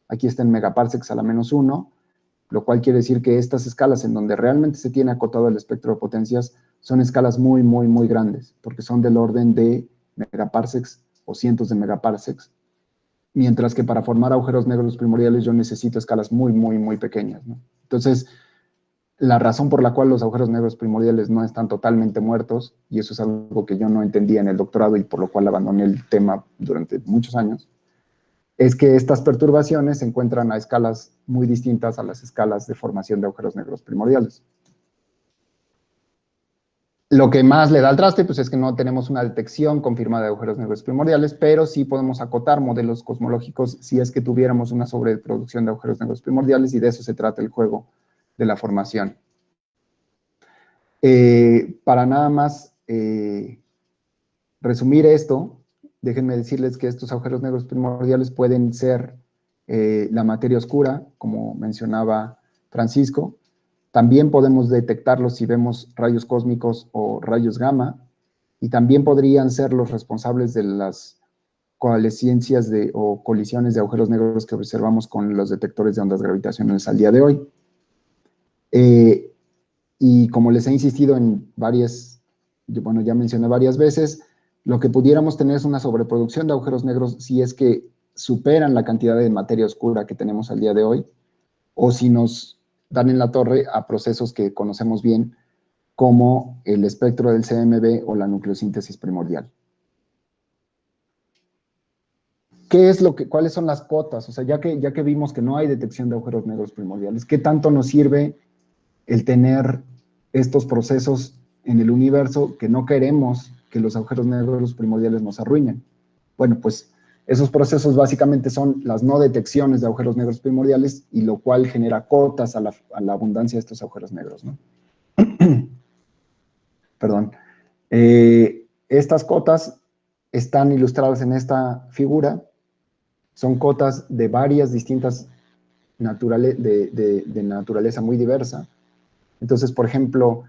Aquí está en megaparsecs a la -1, lo cual quiere decir que estas escalas en donde realmente se tiene acotado el espectro de potencias son escalas muy, muy, muy grandes, porque son del orden de megaparsecs o cientos de megaparsecs, mientras que para formar agujeros negros primordiales yo necesito escalas muy, muy, muy pequeñas, ¿no? Entonces, la razón por la cual los agujeros negros primordiales no están totalmente muertos, y eso es algo que yo no entendía en el doctorado y por lo cual abandoné el tema durante muchos años, es que estas perturbaciones se encuentran a escalas muy distintas a las escalas de formación de agujeros negros primordiales. Lo que más le da al traste, pues, es que no tenemos una detección confirmada de agujeros negros primordiales, pero sí podemos acotar modelos cosmológicos si es que tuviéramos una sobreproducción de agujeros negros primordiales, y de eso se trata el juego de la formación. Para nada más resumir esto, déjenme decirles que estos agujeros negros primordiales pueden ser la materia oscura, como mencionaba Francisco. También podemos detectarlos si vemos rayos cósmicos o rayos gamma, y también podrían ser los responsables de las coalescencias o colisiones de agujeros negros que observamos con los detectores de ondas gravitacionales al día de hoy. Y como les he insistido en varias, bueno, ya mencioné varias veces, lo que pudiéramos tener es una sobreproducción de agujeros negros si es que superan la cantidad de materia oscura que tenemos al día de hoy, o si nos dan en la torre a procesos que conocemos bien, como el espectro del CMB o la nucleosíntesis primordial. ¿Cuáles son las cotas? O sea, ya que vimos que no hay detección de agujeros negros primordiales, ¿qué tanto nos sirve el tener estos procesos en el universo que no queremos que los agujeros negros primordiales nos arruinen? Bueno, pues esos procesos básicamente son las no detecciones de agujeros negros primordiales, y lo cual genera cotas a la abundancia de estos agujeros negros, ¿no? Perdón. Estas cotas están ilustradas en esta figura. Son cotas de varias distintas de naturaleza muy diversa. Entonces, por ejemplo,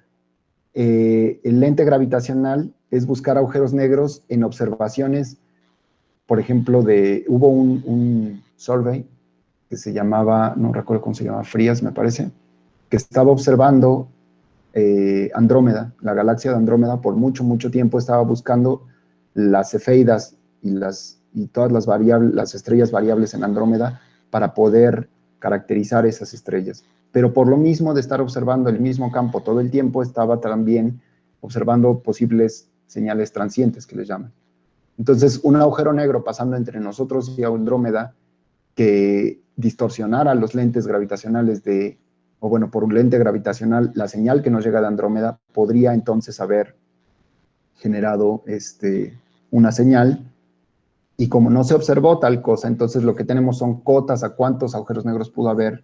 el lente gravitacional es buscar agujeros negros en observaciones. Por ejemplo, hubo un survey que se llamaba, no recuerdo cómo se llamaba, Frías, me parece, que estaba observando Andrómeda, la galaxia de Andrómeda. Por mucho, mucho tiempo estaba buscando las cefeidas y todas las estrellas variables en Andrómeda para poder caracterizar esas estrellas. Pero por lo mismo de estar observando el mismo campo todo el tiempo, estaba también observando posibles señales transientes, que les llaman. Entonces, un agujero negro pasando entre nosotros y Andrómeda que distorsionara los lentes gravitacionales por un lente gravitacional, la señal que nos llega de Andrómeda, podría entonces haber generado una señal, y como no se observó tal cosa, entonces lo que tenemos son cotas a cuántos agujeros negros pudo haber,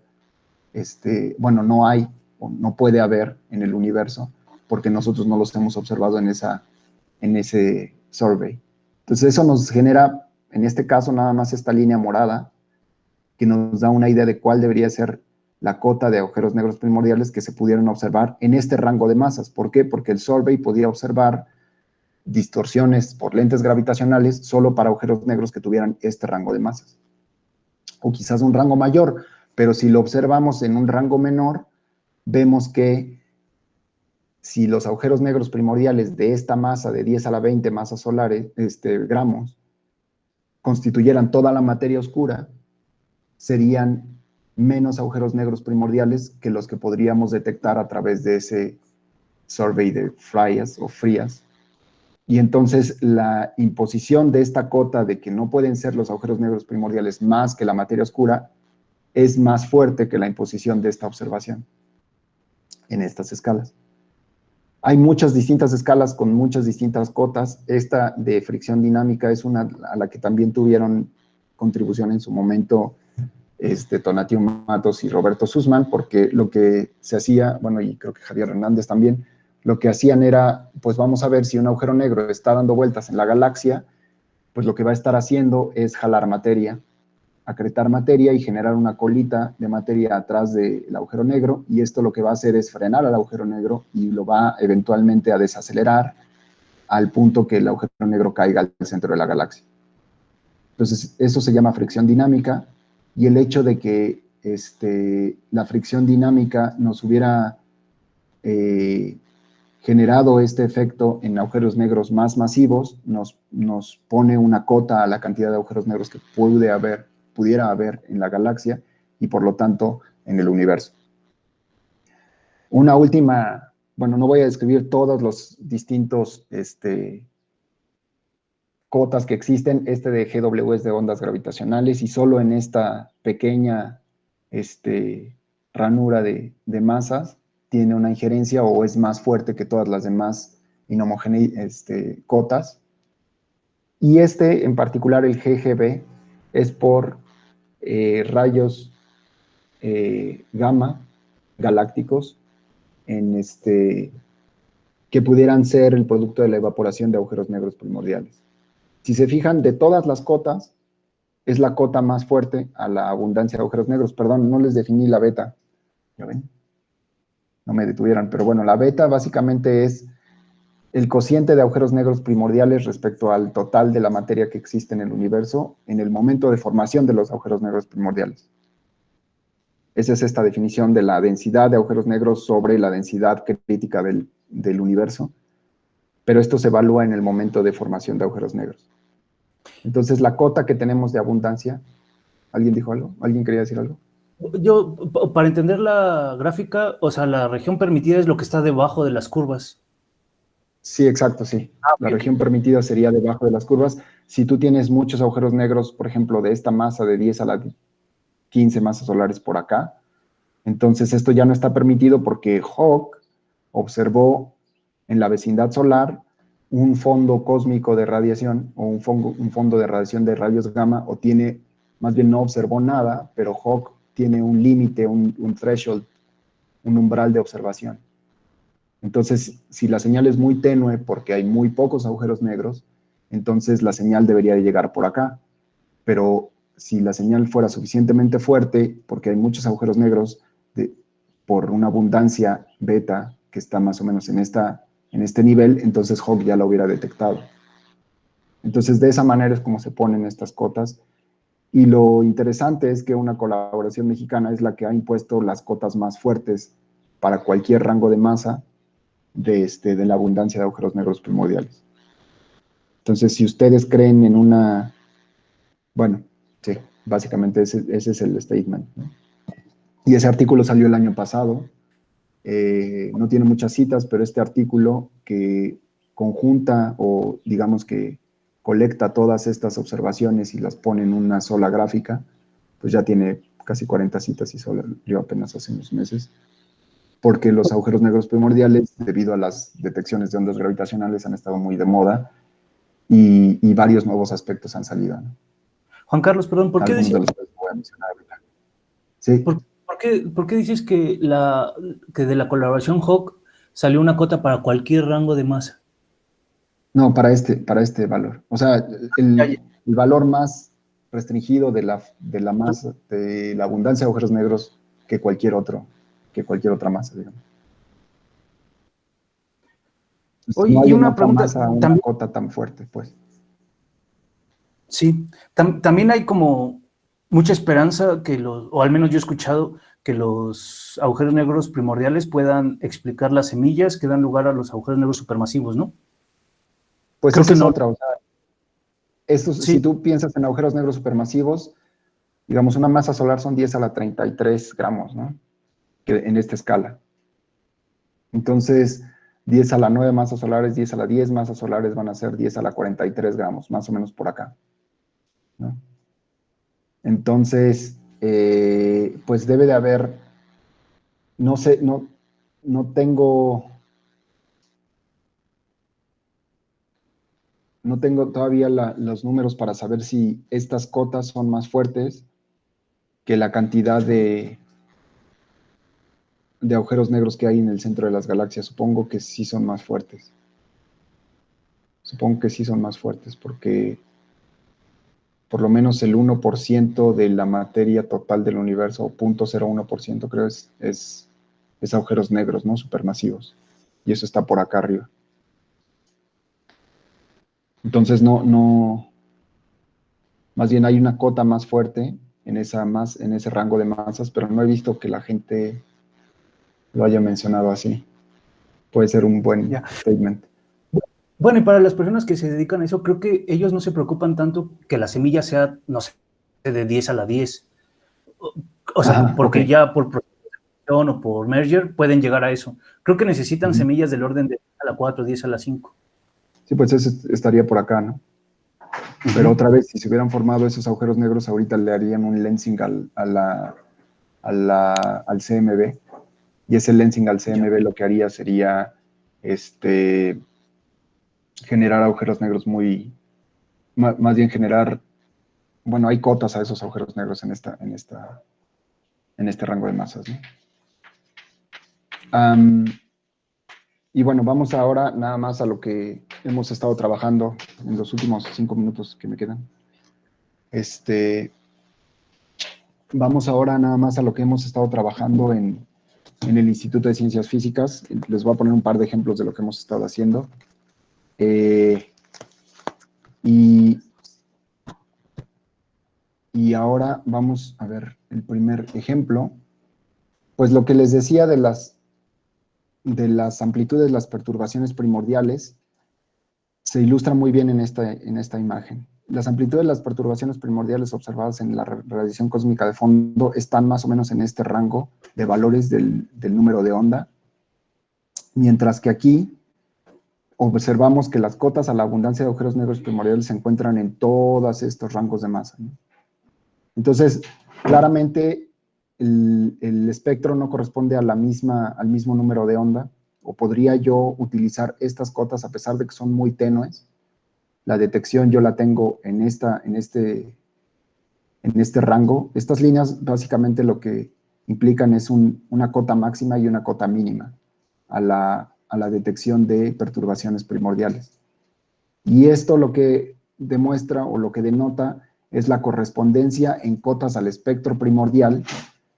no hay, o no puede haber en el universo, porque nosotros no los hemos observado en ese survey. Entonces eso nos genera, en este caso, nada más esta línea morada, que nos da una idea de cuál debería ser la cota de agujeros negros primordiales que se pudieron observar en este rango de masas. ¿Por qué? Porque el survey podía observar distorsiones por lentes gravitacionales solo para agujeros negros que tuvieran este rango de masas. O quizás un rango mayor, pero si lo observamos en un rango menor, vemos que si los agujeros negros primordiales de esta masa de 10 a la 20 masas solares, gramos, constituyeran toda la materia oscura, serían menos agujeros negros primordiales que los que podríamos detectar a través de ese survey de Frías. Y entonces la imposición de esta cota de que no pueden ser los agujeros negros primordiales más que la materia oscura es más fuerte que la imposición de esta observación en estas escalas. Hay muchas distintas escalas con muchas distintas cotas. Esta de fricción dinámica es una a la que también tuvieron contribución en su momento Tonatiuh Matos y Roberto Sussman, porque lo que se hacía, y creo que Javier Hernández también, lo que hacían era, pues vamos a ver si un agujero negro está dando vueltas en la galaxia, pues lo que va a estar haciendo es jalar materia acretar materia y generar una colita de materia atrás del agujero negro, y esto lo que va a hacer es frenar al agujero negro y lo va eventualmente a desacelerar al punto que el agujero negro caiga al centro de la galaxia. Entonces, eso se llama fricción dinámica, y el hecho de que la fricción dinámica nos hubiera generado este efecto en agujeros negros más masivos, nos pone una cota a la cantidad de agujeros negros que pudiera haber en la galaxia y por lo tanto en el universo. Una última, bueno, no voy a describir todos los distintos cotas que existen. Este de GW es de ondas gravitacionales, y solo en esta pequeña ranura de masas tiene una injerencia o es más fuerte que todas las demás inhomogéneas cotas. Y en particular, el GGB, es por rayos gamma galácticos que pudieran ser el producto de la evaporación de agujeros negros primordiales. Si se fijan, de todas las cotas, es la cota más fuerte a la abundancia de agujeros negros. Perdón, no les definí la beta. ¿Ya ven? No me detuvieran, pero bueno, la beta básicamente es el cociente de agujeros negros primordiales respecto al total de la materia que existe en el universo en el momento de formación de los agujeros negros primordiales. Esa es esta definición de la densidad de agujeros negros sobre la densidad crítica del universo, pero esto se evalúa en el momento de formación de agujeros negros. Entonces, la cota que tenemos de abundancia, ¿alguien dijo algo? ¿Alguien quería decir algo?
Yo, para entender la gráfica, o sea, la región permitida es lo que está debajo de las curvas.
Sí, exacto, sí. La región permitida sería debajo de las curvas. Si tú tienes muchos agujeros negros, por ejemplo, de esta masa de 10 a la 15 masas solares por acá, entonces esto ya no está permitido porque Hawke observó en la vecindad solar un fondo cósmico de radiación, o un fondo de radiación de rayos gamma, o más bien no observó nada, pero Hawke tiene un límite, un threshold, un umbral de observación. Entonces, si la señal es muy tenue porque hay muy pocos agujeros negros, entonces la señal debería de llegar por acá. Pero si la señal fuera suficientemente fuerte, porque hay muchos agujeros negros por una abundancia beta que está más o menos en este nivel, entonces Hawke ya la hubiera detectado. Entonces, de esa manera es como se ponen estas cotas. Y lo interesante es que una colaboración mexicana es la que ha impuesto las cotas más fuertes para cualquier rango de masa de la abundancia de agujeros negros primordiales. Entonces, si ustedes creen en bueno, sí, básicamente ese es el statement, ¿no? Y ese artículo salió el año pasado. No tiene muchas citas, pero este artículo que conjunta, o digamos que colecta todas estas observaciones y las pone en una sola gráfica, pues ya tiene casi 40 citas y salió apenas hace unos meses, porque los agujeros negros primordiales, debido a las detecciones de ondas gravitacionales, han estado muy de moda, y varios nuevos aspectos han salido, ¿no?
Juan Carlos, perdón, ¿por qué
Algunos de
dices,
los que voy a mencionar ahorita. Sí.
por qué dices que de la colaboración Hawke salió una cota para cualquier rango de masa?
No, para este valor. O sea, el valor más restringido de la masa, de la abundancia de agujeros negros que cualquier otra masa, digamos. Entonces,
Oye,
no
y
hay en
una
otra
pregunta,
masa una
también,
cota tan fuerte, pues.
sí, también hay como mucha esperanza o al menos yo he escuchado que los agujeros negros primordiales puedan explicar las semillas que dan lugar a los agujeros negros supermasivos, ¿no?
Pues
Creo
esa
que
es
no.
otra. O sea, si
Sí,
tú piensas en agujeros negros supermasivos, digamos, una masa solar son 10 a la 33 gramos, ¿no? En esta escala. Entonces, 10 a la 9 masas solares, 10 a la 10 masas solares van a ser 10 a la 43 gramos, más o menos por acá, ¿no? Entonces, pues debe de haber, no sé, no tengo todavía los números para saber si estas cotas son más fuertes que la cantidad de agujeros negros que hay en el centro de las galaxias. Supongo que sí son más fuertes. Supongo que sí son más fuertes, porque por lo menos el 1% de la materia total del universo, o 0.01% creo, es agujeros negros, ¿no? Supermasivos. Y eso está por acá arriba. Entonces, más bien hay una cota más fuerte en ese rango de masas, pero no he visto que la gente lo haya mencionado así. Puede ser un buen statement.
Bueno, y para las personas que se dedican a eso, creo que ellos no se preocupan tanto que la semilla sea, no sé, de 10 a la 10. O sea,
Ajá,
porque
ok.
ya por procesión o por merger pueden llegar a eso. Creo que necesitan semillas del orden de 10 a la 4, 10 a la 5.
Sí, pues eso estaría por acá, ¿no? Pero otra vez, si se hubieran formado esos agujeros negros, ahorita le harían un lensing al CMB. Y ese lensing al CMB lo que haría sería generar agujeros negros más bien generar, bueno, hay cotas a esos agujeros negros en este rango de masas, ¿no? Y bueno, vamos ahora nada más a lo que hemos estado trabajando en los últimos 5 minutos que me quedan. Vamos ahora nada más a lo que hemos estado trabajando en el Instituto de Ciencias Físicas. Les voy a poner un par de ejemplos de lo que hemos estado haciendo. Y ahora vamos a ver el primer ejemplo. Pues lo que les decía de las amplitudes, las perturbaciones primordiales, se ilustra muy bien en esta imagen. Las amplitudes de las perturbaciones primordiales observadas en la radiación cósmica de fondo están más o menos en este rango de valores del número de onda, mientras que aquí observamos que las cotas a la abundancia de agujeros negros primordiales se encuentran en todos estos rangos de masa, ¿no? Entonces, claramente el espectro no corresponde al mismo número de onda, o podría yo utilizar estas cotas a pesar de que son muy tenues. La detección yo la tengo en este rango. Estas líneas básicamente lo que implican es una cota máxima y una cota mínima a la detección de perturbaciones primordiales. Y esto lo que demuestra o lo que denota es la correspondencia en cotas al espectro primordial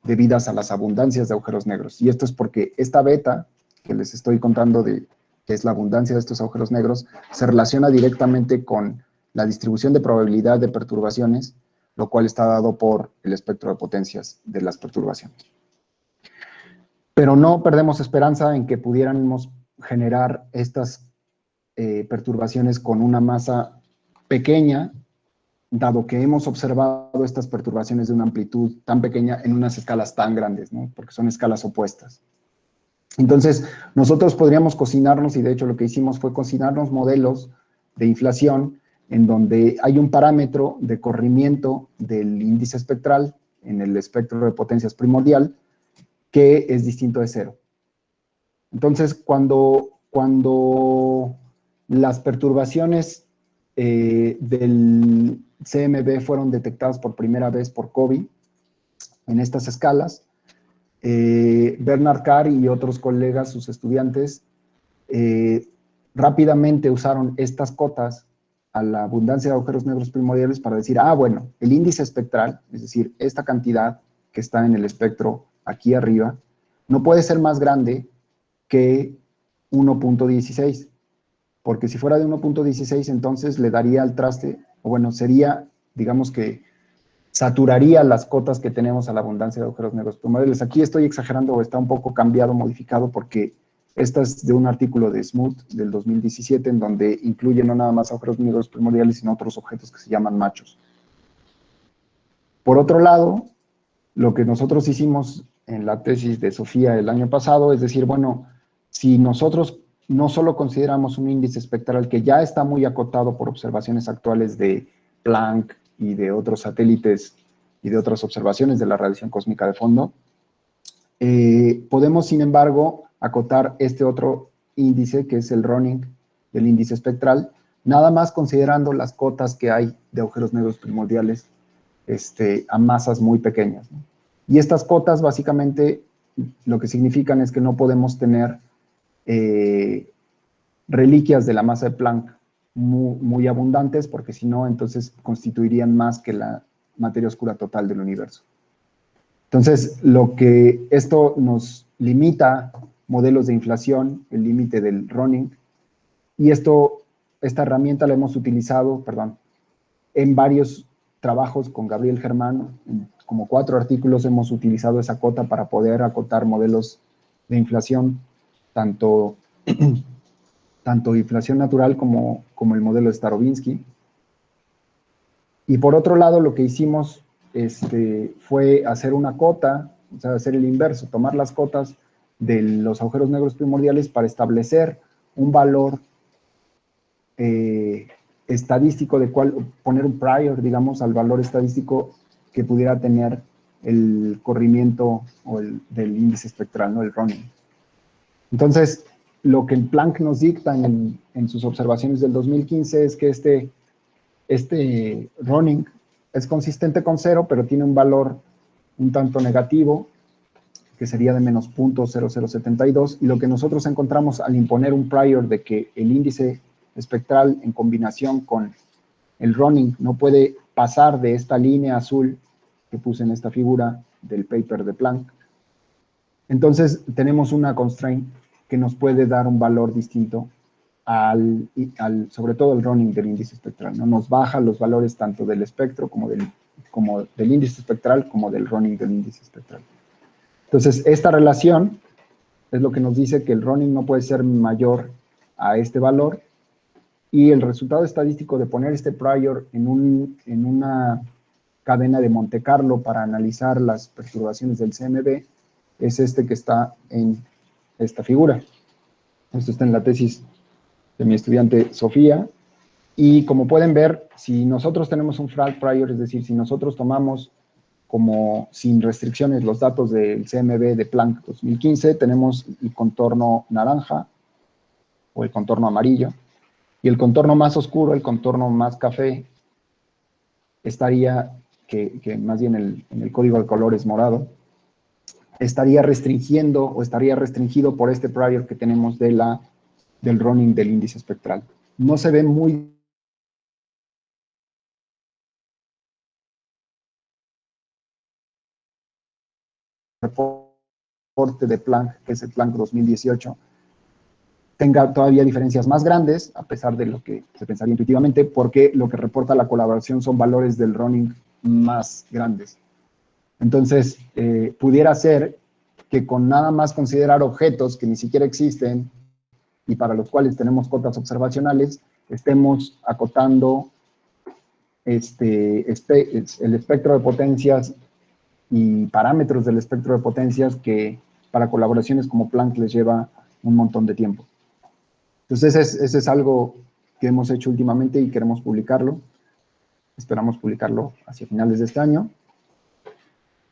debidas a las abundancias de agujeros negros. Y esto es porque esta beta que les estoy contando que es la abundancia de estos agujeros negros, se relaciona directamente con la distribución de probabilidad de perturbaciones, lo cual está dado por el espectro de potencias de las perturbaciones. Pero no perdemos esperanza en que pudiéramos generar estas perturbaciones con una masa pequeña, dado que hemos observado estas perturbaciones de una amplitud tan pequeña en unas escalas tan grandes, ¿no? Porque son escalas opuestas. Entonces, nosotros podríamos cocinarnos, y de hecho lo que hicimos fue cocinarnos modelos de inflación en donde hay un parámetro de corrimiento del índice espectral en el espectro de potencias primordial que es distinto de cero. Entonces, cuando las perturbaciones del CMB fueron detectadas por primera vez por COBE en estas escalas, Bernard Carr y otros colegas, sus estudiantes, rápidamente usaron estas cotas a la abundancia de agujeros negros primordiales para decir, bueno, el índice espectral, es decir, esta cantidad que está en el espectro aquí arriba, no puede ser más grande que 1.16, porque si fuera de 1.16 entonces le daría al traste, o bueno, sería, digamos que saturaría las cotas que tenemos a la abundancia de agujeros negros primordiales. Aquí estoy exagerando o está un poco cambiado, modificado, porque esta es de un artículo de Smoot del 2017, en donde incluye no nada más agujeros negros primordiales, sino otros objetos que se llaman machos. Por otro lado, lo que nosotros hicimos en la tesis de Sofía el año pasado es decir, bueno, si nosotros no solo consideramos un índice espectral que ya está muy acotado por observaciones actuales de Planck y de otros satélites y de otras observaciones de la radiación cósmica de fondo, podemos, sin embargo, acotar este otro índice, que es el running del índice espectral, nada más considerando las cotas que hay de agujeros negros primordiales a masas muy pequeñas, ¿no? Y estas cotas, básicamente, lo que significan es que no podemos tener reliquias de la masa de Planck muy abundantes, porque si no, entonces constituirían más que la materia oscura total del universo. Entonces, lo que esto nos limita, modelos de inflación, el límite del Ronin, y esta herramienta la hemos utilizado, en varios trabajos con Gabriel Germán, como 4 artículos hemos utilizado esa cota para poder acotar modelos de inflación, tanto inflación natural como el modelo de Starobinsky. Y por otro lado, lo que hicimos fue hacer una cota, o sea, hacer el inverso, tomar las cotas de los agujeros negros primordiales para establecer un valor estadístico de cuál, poner un prior, digamos, al valor estadístico que pudiera tener el corrimiento del índice espectral, ¿no? El Ronin. Entonces, lo que el Planck nos dicta en sus observaciones del 2015 es que este Ronin es consistente con 0, pero tiene un valor un tanto negativo, que sería de menos 0.0072, y lo que nosotros encontramos al imponer un prior de que el índice espectral en combinación con el Ronin no puede pasar de esta línea azul que puse en esta figura del paper de Planck. Entonces tenemos una constraint que nos puede dar un valor distinto sobre todo el Ronin del índice espectral, ¿no? Nos baja los valores tanto del espectro como del índice espectral como del Ronin del índice espectral. Entonces, esta relación es lo que nos dice que el Ronin no puede ser mayor a este valor, y el resultado estadístico de poner este prior en una cadena de Monte Carlo para analizar las perturbaciones del CMB es este que está en esta figura. Esto está en la tesis de mi estudiante Sofía, y como pueden ver, si nosotros tenemos un frag prior, es decir, si nosotros tomamos como sin restricciones los datos del CMB de Planck 2015, tenemos el contorno naranja o el contorno amarillo, y el contorno más oscuro, el contorno más café, estaría, que más bien en el código de colores morado, estaría restringiendo o estaría restringido por este prior que tenemos del Ronin del índice espectral. No se ve muy reporte de Planck, que es el Planck 2018, tenga todavía diferencias más grandes, a pesar de lo que se pensaría intuitivamente, porque lo que reporta la colaboración son valores del Ronin más grandes. Entonces, pudiera ser que con nada más considerar objetos que ni siquiera existen y para los cuales tenemos cotas observacionales, estemos acotando el espectro de potencias y parámetros del espectro de potencias que para colaboraciones como Planck les lleva un montón de tiempo. Entonces, ese es algo que hemos hecho últimamente y queremos publicarlo. Esperamos publicarlo hacia finales de este año.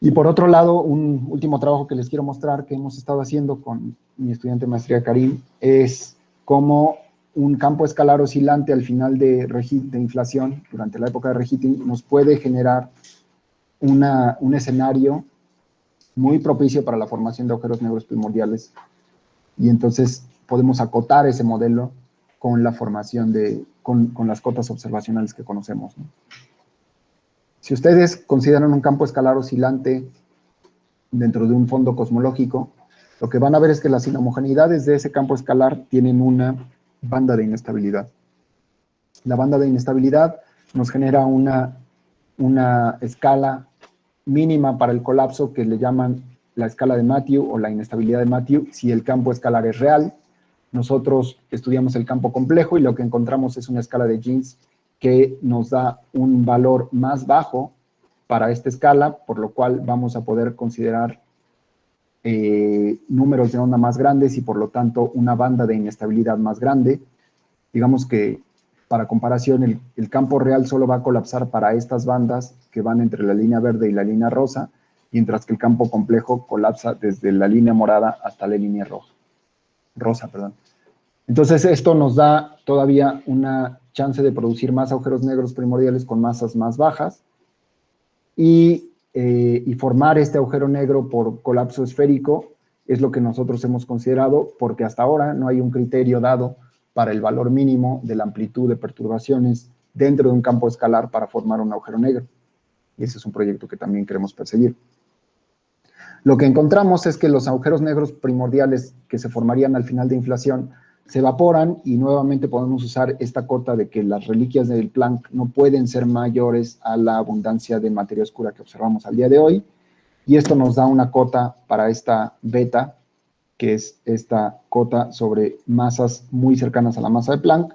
Y por otro lado, un último trabajo que les quiero mostrar que hemos estado haciendo con mi estudiante de maestría Karim es cómo un campo escalar oscilante al final de inflación, durante la época de reheating, nos puede generar un escenario muy propicio para la formación de agujeros negros primordiales. Y entonces podemos acotar ese modelo con la formación con las cotas observacionales que conocemos, ¿no? Si ustedes consideran un campo escalar oscilante dentro de un fondo cosmológico, lo que van a ver es que las inhomogeneidades de ese campo escalar tienen una banda de inestabilidad. La banda de inestabilidad nos genera una escala mínima para el colapso que le llaman la escala de Matthew o la inestabilidad de Matthew, si el campo escalar es real. Nosotros estudiamos el campo complejo y lo que encontramos es una escala de Jeans que nos da un valor más bajo para esta escala, por lo cual vamos a poder considerar números de onda más grandes y por lo tanto una banda de inestabilidad más grande. Digamos que para comparación el campo real solo va a colapsar para estas bandas que van entre la línea verde y la línea rosa, mientras que el campo complejo colapsa desde la línea morada hasta la línea rosa. Entonces esto nos da todavía una chance de producir más agujeros negros primordiales con masas más bajas y formar este agujero negro por colapso esférico es lo que nosotros hemos considerado, porque hasta ahora no hay un criterio dado para el valor mínimo de la amplitud de perturbaciones dentro de un campo escalar para formar un agujero negro. Y ese es un proyecto que también queremos perseguir. Lo que encontramos es que los agujeros negros primordiales que se formarían al final de inflación se evaporan y nuevamente podemos usar esta cota de que las reliquias del Planck no pueden ser mayores a la abundancia de materia oscura que observamos al día de hoy. Y esto nos da una cota para esta beta, que es esta cota sobre masas muy cercanas a la masa de Planck,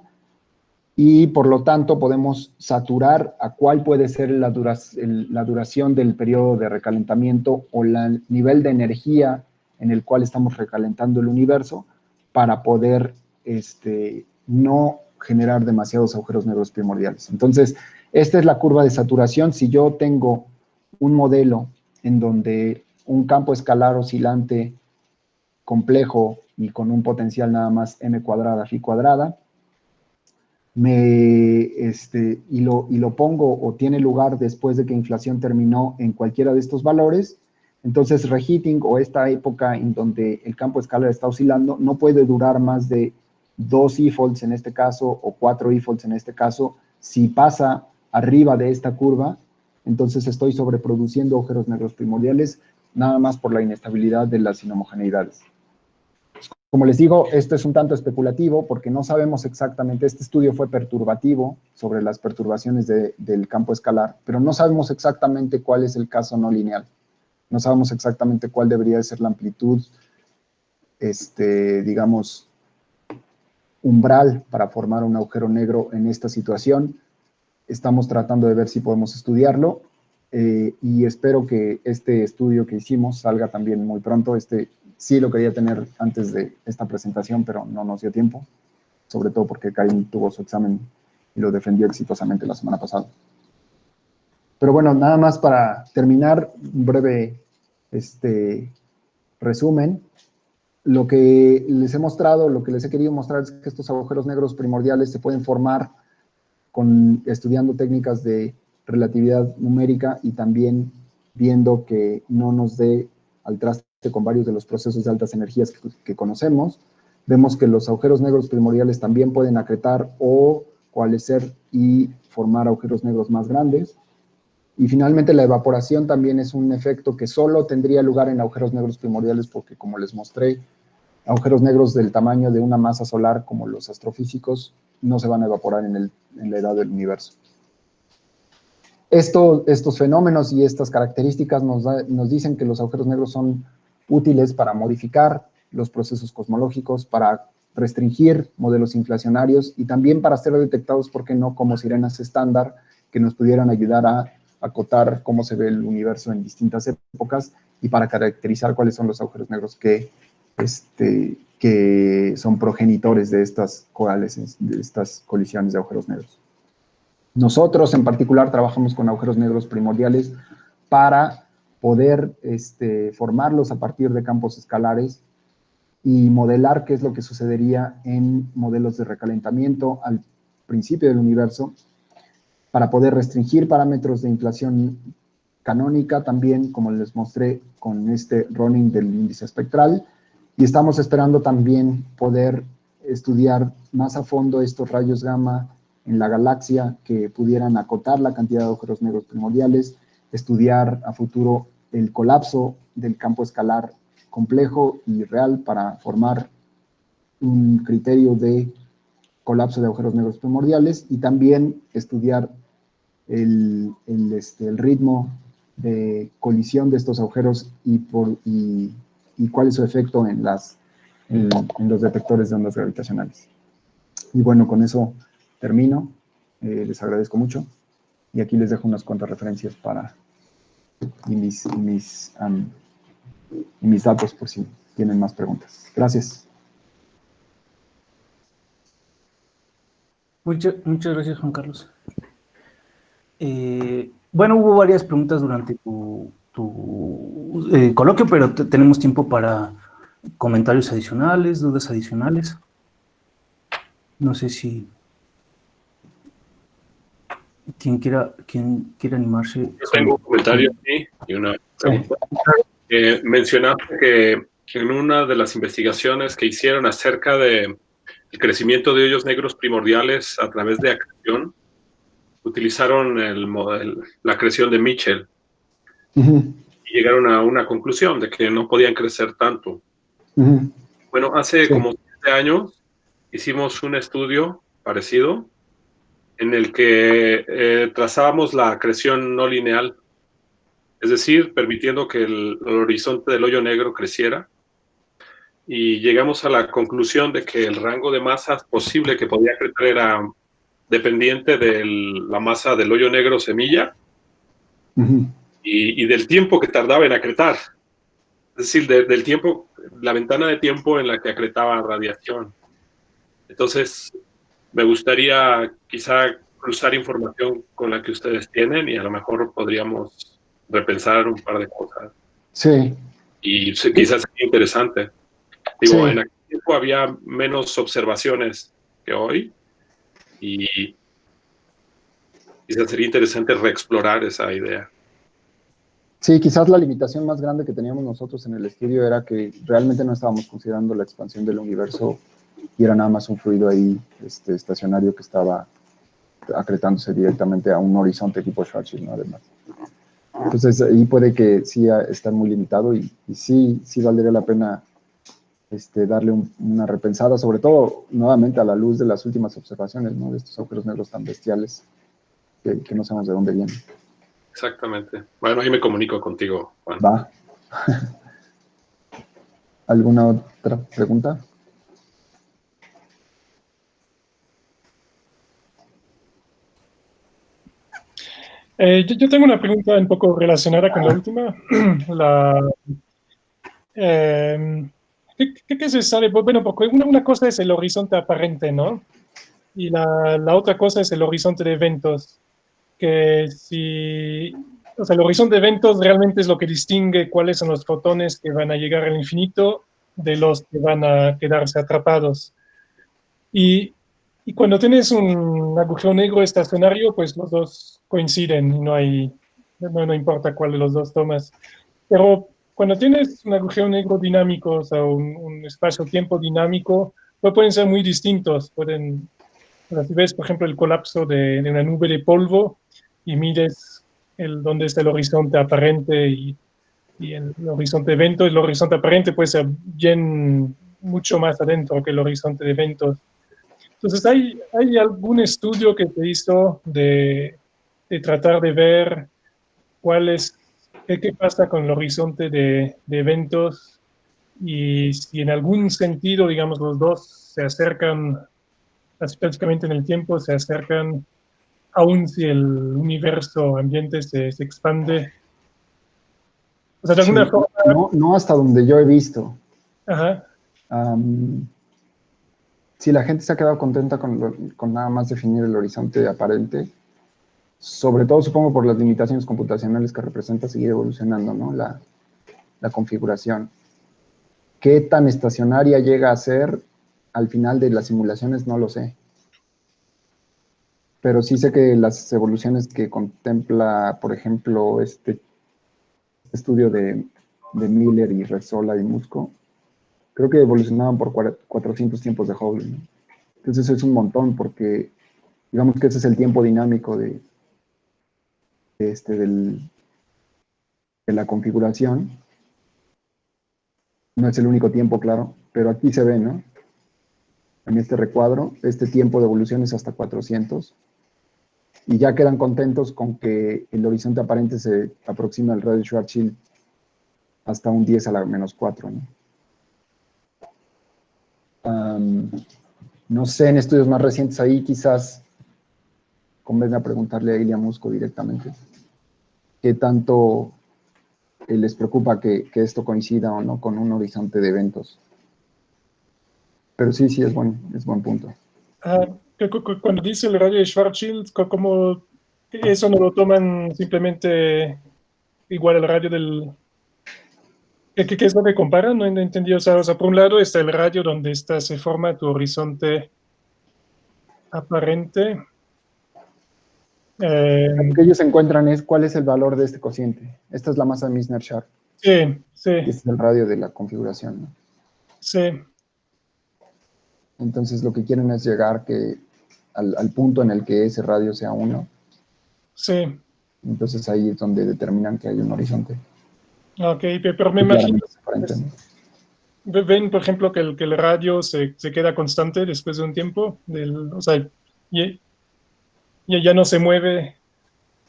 y por lo tanto podemos saturar a cuál puede ser la duración del periodo de recalentamiento o el nivel de energía en el cual estamos recalentando el universo para poder no generar demasiados agujeros negros primordiales. Entonces, esta es la curva de saturación. Si yo tengo un modelo en donde un campo escalar oscilante complejo y con un potencial nada más m cuadrada, phi cuadrada, y lo pongo o tiene lugar después de que inflación terminó en cualquiera de estos valores, entonces reheating o esta época en donde el campo escalar está oscilando no puede durar más de 2 e-folds en este caso o 4 e-folds en este caso. Si pasa arriba de esta curva, entonces estoy sobreproduciendo agujeros negros primordiales nada más por la inestabilidad de las inhomogeneidades. Como les digo, esto es un tanto especulativo porque no sabemos exactamente, este estudio fue perturbativo sobre las perturbaciones del campo escalar, pero no sabemos exactamente cuál es el caso no lineal. No sabemos exactamente cuál debería ser la amplitud, digamos, umbral para formar un agujero negro en esta situación. Estamos tratando de ver si podemos estudiarlo y espero que este estudio que hicimos salga también muy pronto. Sí lo quería tener antes de esta presentación, pero no nos dio tiempo, sobre todo porque Karim tuvo su examen y lo defendió exitosamente la semana pasada. Pero bueno, nada más para terminar, un breve resumen. Lo que les he mostrado, lo que les he querido mostrar es que estos agujeros negros primordiales se pueden formar estudiando técnicas de relatividad numérica y también viendo que no nos dé al traste con varios de los procesos de altas energías que conocemos. Vemos que los agujeros negros primordiales también pueden acretar o coalescer y formar agujeros negros más grandes. Y finalmente la evaporación también es un efecto que solo tendría lugar en agujeros negros primordiales porque, como les mostré, agujeros negros del tamaño de una masa solar como los astrofísicos no se van a evaporar en la edad del universo. Estos fenómenos y estas características nos dicen que los agujeros negros son útiles para modificar los procesos cosmológicos, para restringir modelos inflacionarios y también para ser detectados, ¿por qué no?, como sirenas estándar que nos pudieran ayudar a acotar cómo se ve el universo en distintas épocas y para caracterizar cuáles son los agujeros negros que son progenitores de estas colisiones de agujeros negros. Nosotros en particular trabajamos con agujeros negros primordiales para poder formarlos a partir de campos escalares y modelar qué es lo que sucedería en modelos de recalentamiento al principio del universo, para poder restringir parámetros de inflación canónica también, como les mostré con este running del índice espectral, y estamos esperando también poder estudiar más a fondo estos rayos gamma en la galaxia que pudieran acotar la cantidad de agujeros negros primordiales, estudiar a futuro el colapso del campo escalar complejo y real para formar un criterio de colapso de agujeros negros primordiales y también estudiar el ritmo de colisión de estos agujeros y cuál es su efecto en los detectores de ondas gravitacionales. Y bueno, con eso termino. Les agradezco mucho. Y aquí les dejo unas cuantas referencias y mis datos por si tienen más preguntas. Gracias.
Muchas gracias, Juan Carlos. Bueno, hubo varias preguntas durante tu coloquio, pero tenemos tiempo para comentarios adicionales, dudas adicionales. No sé si quien quiera animarse.
Yo tengo un comentario aquí y una pregunta. Mencionaste que en una de las investigaciones que hicieron acerca de el crecimiento de hoyos negros primordiales a través de acreción, utilizaron la acreción de Mitchell y llegaron a una conclusión de que no podían crecer tanto. Bueno, hace como 7 años hicimos un estudio parecido en el que trazábamos la acreción no lineal, es decir, permitiendo que el horizonte del hoyo negro creciera, y llegamos a la conclusión de que el rango de masas posible que podía crecer era dependiente de la masa del hoyo negro semilla y del tiempo que tardaba en acretar. Es decir, del tiempo, la ventana de tiempo en la que acretaba radiación. Entonces, me gustaría quizá cruzar información con la que ustedes tienen y a lo mejor podríamos repensar un par de cosas.
Sí.
Y quizás sería interesante. Digo, en aquel tiempo había menos observaciones que hoy y quizás sería interesante reexplorar esa idea.
Sí, quizás la limitación más grande que teníamos nosotros en el estudio era que realmente no estábamos considerando la expansión del universo y era nada más un fluido ahí estacionario que estaba acretándose directamente a un horizonte tipo Schwarzschild, ¿no? Además. Entonces, ahí puede que sí está muy limitado y sí valdría la pena darle una repensada, sobre todo, nuevamente, a la luz de las últimas observaciones, ¿no? De estos agujeros negros tan bestiales que no sabemos de dónde vienen.
Exactamente. Bueno, ahí me comunico contigo, Juan.
Va. ¿Alguna otra pregunta?
Yo tengo una pregunta un poco relacionada con la última. ¿Qué se sabe? Bueno, porque una cosa es el horizonte aparente, ¿no? Y la otra cosa es el horizonte de eventos. O sea, el horizonte de eventos realmente es lo que distingue cuáles son los fotones que van a llegar al infinito de los que van a quedarse atrapados. Y cuando tienes un agujero negro estacionario, pues los dos coinciden y no importa cuál de los dos tomas. Pero cuando tienes un agujero negro dinámico, o sea, un espacio-tiempo dinámico, pues pueden ser muy distintos. O sea, si ves, por ejemplo, el colapso de una nube de polvo y mides dónde está el horizonte aparente y el horizonte de eventos, el horizonte aparente puede ser bien mucho más adentro que el horizonte de eventos. Entonces, ¿hay algún estudio que se hizo de tratar de ver qué pasa con el horizonte de eventos y si en algún sentido, digamos, los dos se acercan, así prácticamente en el tiempo, se acercan, aun si el universo ambiente se expande? O sea, de alguna forma...
No hasta donde yo he visto.
Ajá.
Si la gente se ha quedado contenta con nada más definir el horizonte aparente, sobre todo supongo por las limitaciones computacionales que representa seguir evolucionando, ¿no? La configuración. ¿Qué tan estacionaria llega a ser al final de las simulaciones? No lo sé. Pero sí sé que las evoluciones que contempla, por ejemplo, este estudio de Miller y Resola y Musco, creo que evolucionaban por 400 tiempos de Hubble, ¿no? Entonces es un montón porque digamos que ese es el tiempo dinámico de la configuración. No es el único tiempo, claro, pero aquí se ve, ¿no? En este recuadro, este tiempo de evolución es hasta 400. Y ya quedan contentos con que el horizonte aparente se aproxima al radio de Schwarzschild hasta un 10 a la menos 4, ¿no? No sé, en estudios más recientes ahí quizás convenga preguntarle a Ilya Musco directamente qué tanto les preocupa que esto coincida o no con un horizonte de eventos. Pero sí, es buen punto.
Cuando dice el radio de Schwarzschild, ¿cómo eso no lo toman simplemente igual al radio del... ¿Qué es lo que comparan? No he entendido. O sea, por un lado está el radio donde se forma tu horizonte aparente.
Lo que ellos encuentran es cuál es el valor de este cociente. Esta es la masa de Misner-Sharp.
Sí.
Y este es el radio de la configuración, ¿no?
Sí.
Entonces lo que quieren es llegar al punto en el que ese radio sea 1.
Sí,
Entonces ahí es donde determinan que hay un horizonte.
ok, pero me
Que
imagino,
claramente es aparente, ¿no?
ven, por ejemplo, que el radio se queda constante después de un tiempo, o sea, ya, ya no se mueve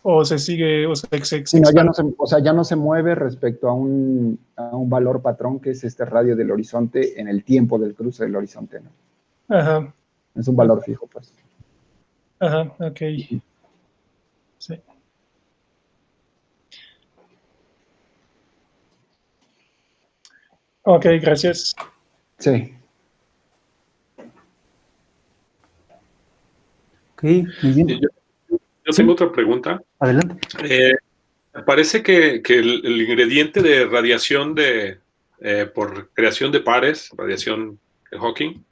o se sigue, o sea, se
Sí, no,
expande.
o sea, ya no se mueve respecto a un valor patrón que es este radio del horizonte en el tiempo del cruce del horizonte, ¿no?
Ajá,
Es un valor fijo, pues.
ajá, ok. Sí. Ok, gracias.
Sí.
Ok, muy bien.
Yo
Sí.
tengo otra pregunta.
Adelante.
Parece que el ingrediente de radiación por creación de pares, radiación de Hawking,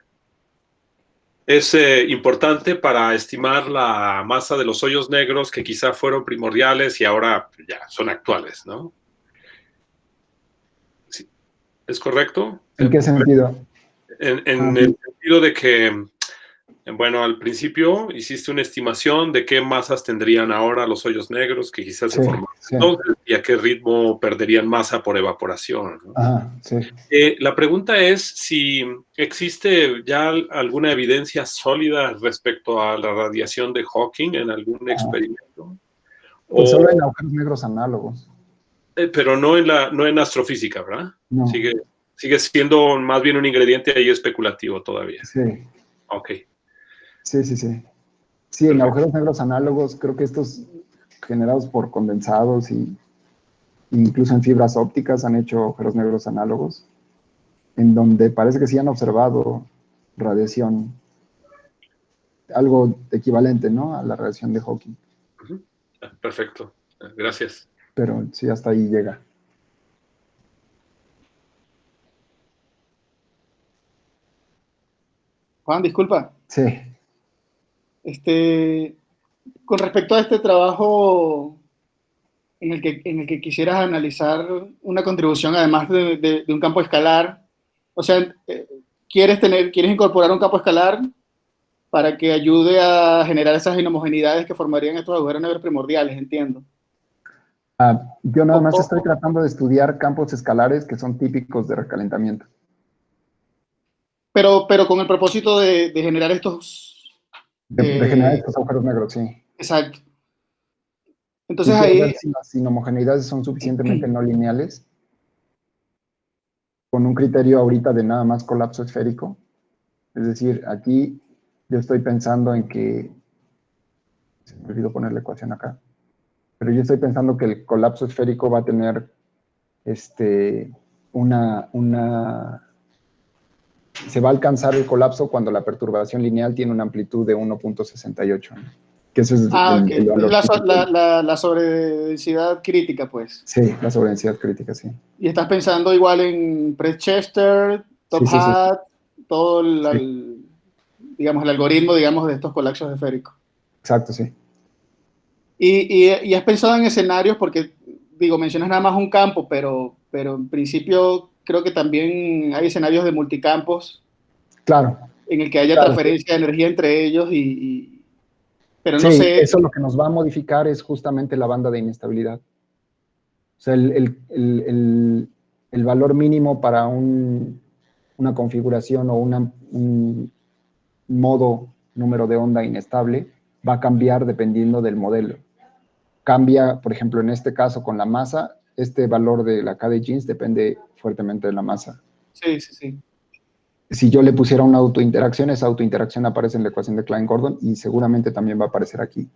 es importante para estimar la masa de los hoyos negros que quizá fueron primordiales y ahora ya son actuales, ¿no? Sí, ¿es correcto?
¿En qué sentido?
En el sentido de que, bueno, al principio hiciste una estimación de qué masas tendrían ahora los hoyos negros que quizás se
Sí,
formaron
sí.
entonces y a qué ritmo perderían masa por evaporación, ¿no?
Ajá, sí.
La pregunta es si existe ya alguna evidencia sólida respecto a la radiación de Hawking en algún experimento,
Pues solo en agujeros negros análogos.
pero no en astrofísica, ¿verdad?
No.
Sigue siendo más bien un ingrediente ahí especulativo todavía.
Sí,
Ok.
sí, sí, sí. Sí, en agujeros negros análogos, creo que estos generados por condensados y incluso en fibras ópticas han hecho agujeros negros análogos, en donde parece que sí han observado radiación, algo equivalente, ¿no? A la radiación de Hawking,
Perfecto. Gracias.
pero sí, hasta ahí llega.
Juan, disculpa.
Sí,
Con respecto a este trabajo en el que quisieras analizar una contribución además de un campo escalar, o sea, quieres incorporar un campo escalar para que ayude a generar esas inhomogeneidades que formarían estos agujeros negros primordiales, entiendo.
yo nada
O-
más estoy
o-
tratando de estudiar campos escalares que son típicos de recalentamiento.
pero con el propósito de generar estos...
De generar estos agujeros negros, sí.
exacto.
Sí,
Entonces
quiero ver
ahí,
si las inhomogeneidades son suficientemente no lineales, con un criterio ahorita de nada más colapso esférico. Es decir, aquí yo estoy pensando en que, se me olvidó poner la ecuación acá, pero yo estoy pensando que el colapso esférico va a tener se va a alcanzar el colapso cuando la perturbación lineal tiene una amplitud de 1.68, ¿no? Que ese es
ok,
el valor típico.
la sobredensidad crítica, pues.
Sí, la sobredensidad crítica, sí.
Y estás pensando igual en Chester,
Sí,
Top
sí, sí.
Hat, todo
Sí,
digamos, el algoritmo, digamos, de estos colapsos esféricos.
exacto, sí.
Y has pensado en escenarios, porque, digo, mencionas nada más un campo, pero en principio creo que también hay escenarios de multicampos
Claro,
en el que haya
claro.
transferencia de energía entre ellos, pero no
Sí,
sé,
eso lo que nos va a modificar es justamente la banda de inestabilidad. O sea, el valor mínimo para una configuración o un modo número de onda inestable va a cambiar dependiendo del modelo. Cambia, por ejemplo, en este caso con la masa, este valor de la K de Jeans depende fuertemente de la masa.
sí, sí, sí.
Si yo le pusiera una autointeracción, esa autointeracción aparece en la ecuación de Klein-Gordon y seguramente también va a aparecer aquí.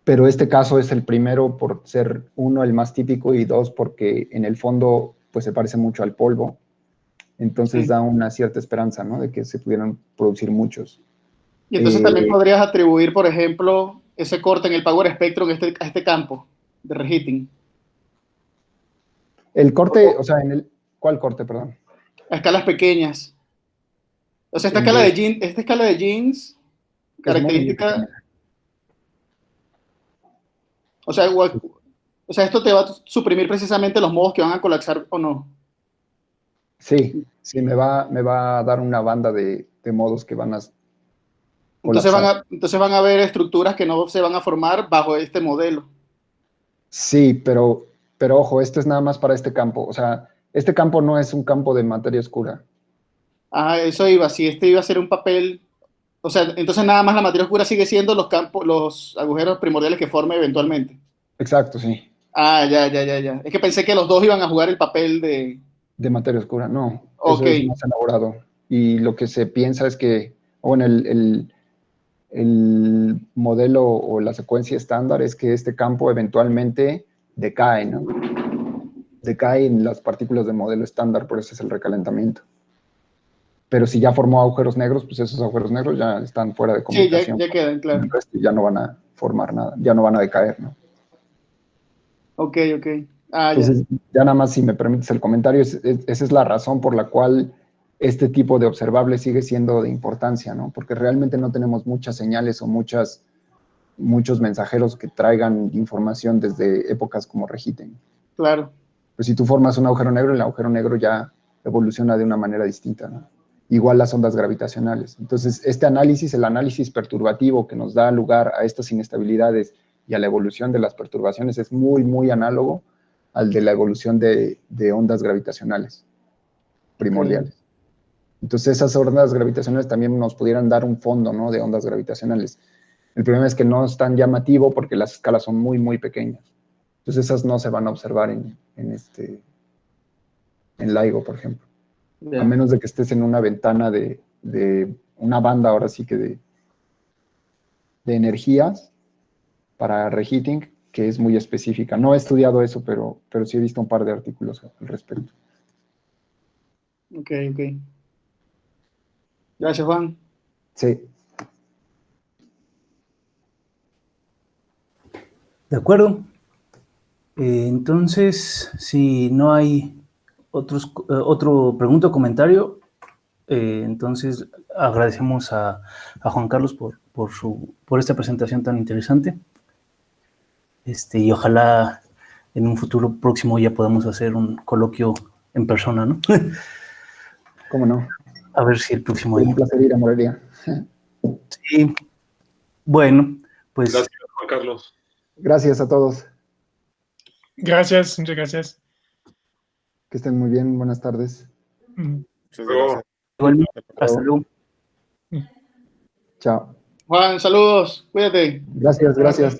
Pero este caso es el primero por ser, uno, el más típico, y dos, porque en el fondo pues se parece mucho al polvo. Entonces
Sí.
da una cierta esperanza, ¿no? De que se pudieran producir muchos.
Y entonces también
Eh,
podrías atribuir, por ejemplo, ese corte en el Power Spectrum a este campo de reheating,
el corte, o sea, ¿cuál corte, perdón?
a escalas pequeñas. O sea,
El de,
esta escala de jeans,
es muy pequeña.
característica, o sea, esto te va a suprimir precisamente los modos que van a colapsar o no.
Sí, sí, me va a dar una banda de modos que van a
Entonces
colapsar.
entonces van a haber estructuras que no se van a formar bajo este modelo.
Sí, pero ojo, esto es nada más para este campo. O sea, este campo no es un campo de materia oscura.
Ah, eso iba, si este iba a ser un papel, o sea, entonces nada más la materia oscura sigue siendo los campos, los agujeros primordiales que forme eventualmente.
Exacto, sí.
Ah, ya. Es que pensé que los dos iban a jugar el papel de...
De materia oscura, no. Eso
Ok,
es más elaborado. Y lo que se piensa es que, bueno, el modelo o la secuencia estándar es que este campo eventualmente decae, ¿no? Decae en las partículas del modelo estándar, por eso es el recalentamiento. Pero si ya formó agujeros negros, pues esos agujeros negros ya están fuera de
sí,
comunicación.
ya quedan, claro.
El resto ya no van a formar nada, ya no van a decaer, ¿no?
Ok. Ah, ya,
Entonces, ya nada más, si me permites el comentario, esa es la razón por la cual este tipo de observable sigue siendo de importancia, ¿no? Porque realmente no tenemos muchas señales o muchos mensajeros que traigan información desde épocas como Regiten.
claro.
Pues si tú formas un agujero negro, el agujero negro ya evoluciona de una manera distinta, ¿no? Igual las ondas gravitacionales. Entonces, este análisis, el análisis perturbativo que nos da lugar a estas inestabilidades y a la evolución de las perturbaciones es muy, muy análogo al de la evolución de ondas gravitacionales
Ok.
primordiales. Entonces, esas ondas gravitacionales también nos pudieran dar un fondo, ¿no?, de ondas gravitacionales. El problema es que no es tan llamativo porque las escalas son muy, muy pequeñas. Entonces, esas no se van a observar en LIGO, por ejemplo. A
Ya.
menos de que estés en una ventana de una banda, ahora sí que de energías para reheating, que es muy específica. No he estudiado eso, pero sí he visto un par de artículos al respecto.
Ok. Gracias, Juan.
Sí.
De acuerdo. Entonces, si no hay otro pregunta o comentario, entonces agradecemos a Juan Carlos por esta presentación tan interesante. Y ojalá en un futuro próximo ya podamos hacer un coloquio en persona, ¿no?
¿Cómo no?
A ver si el próximo
Fue un
año.
placer ir a Morelia.
Sí, bueno, pues
Gracias, Juan Carlos.
Gracias a todos.
Gracias, muchas gracias.
Que estén muy bien. Buenas tardes.
Mm.
Muchas
Luego.
gracias.
igualmente,
Hasta
hasta
luego.
luego.
Chao.
Juan, saludos. Cuídate.
Gracias.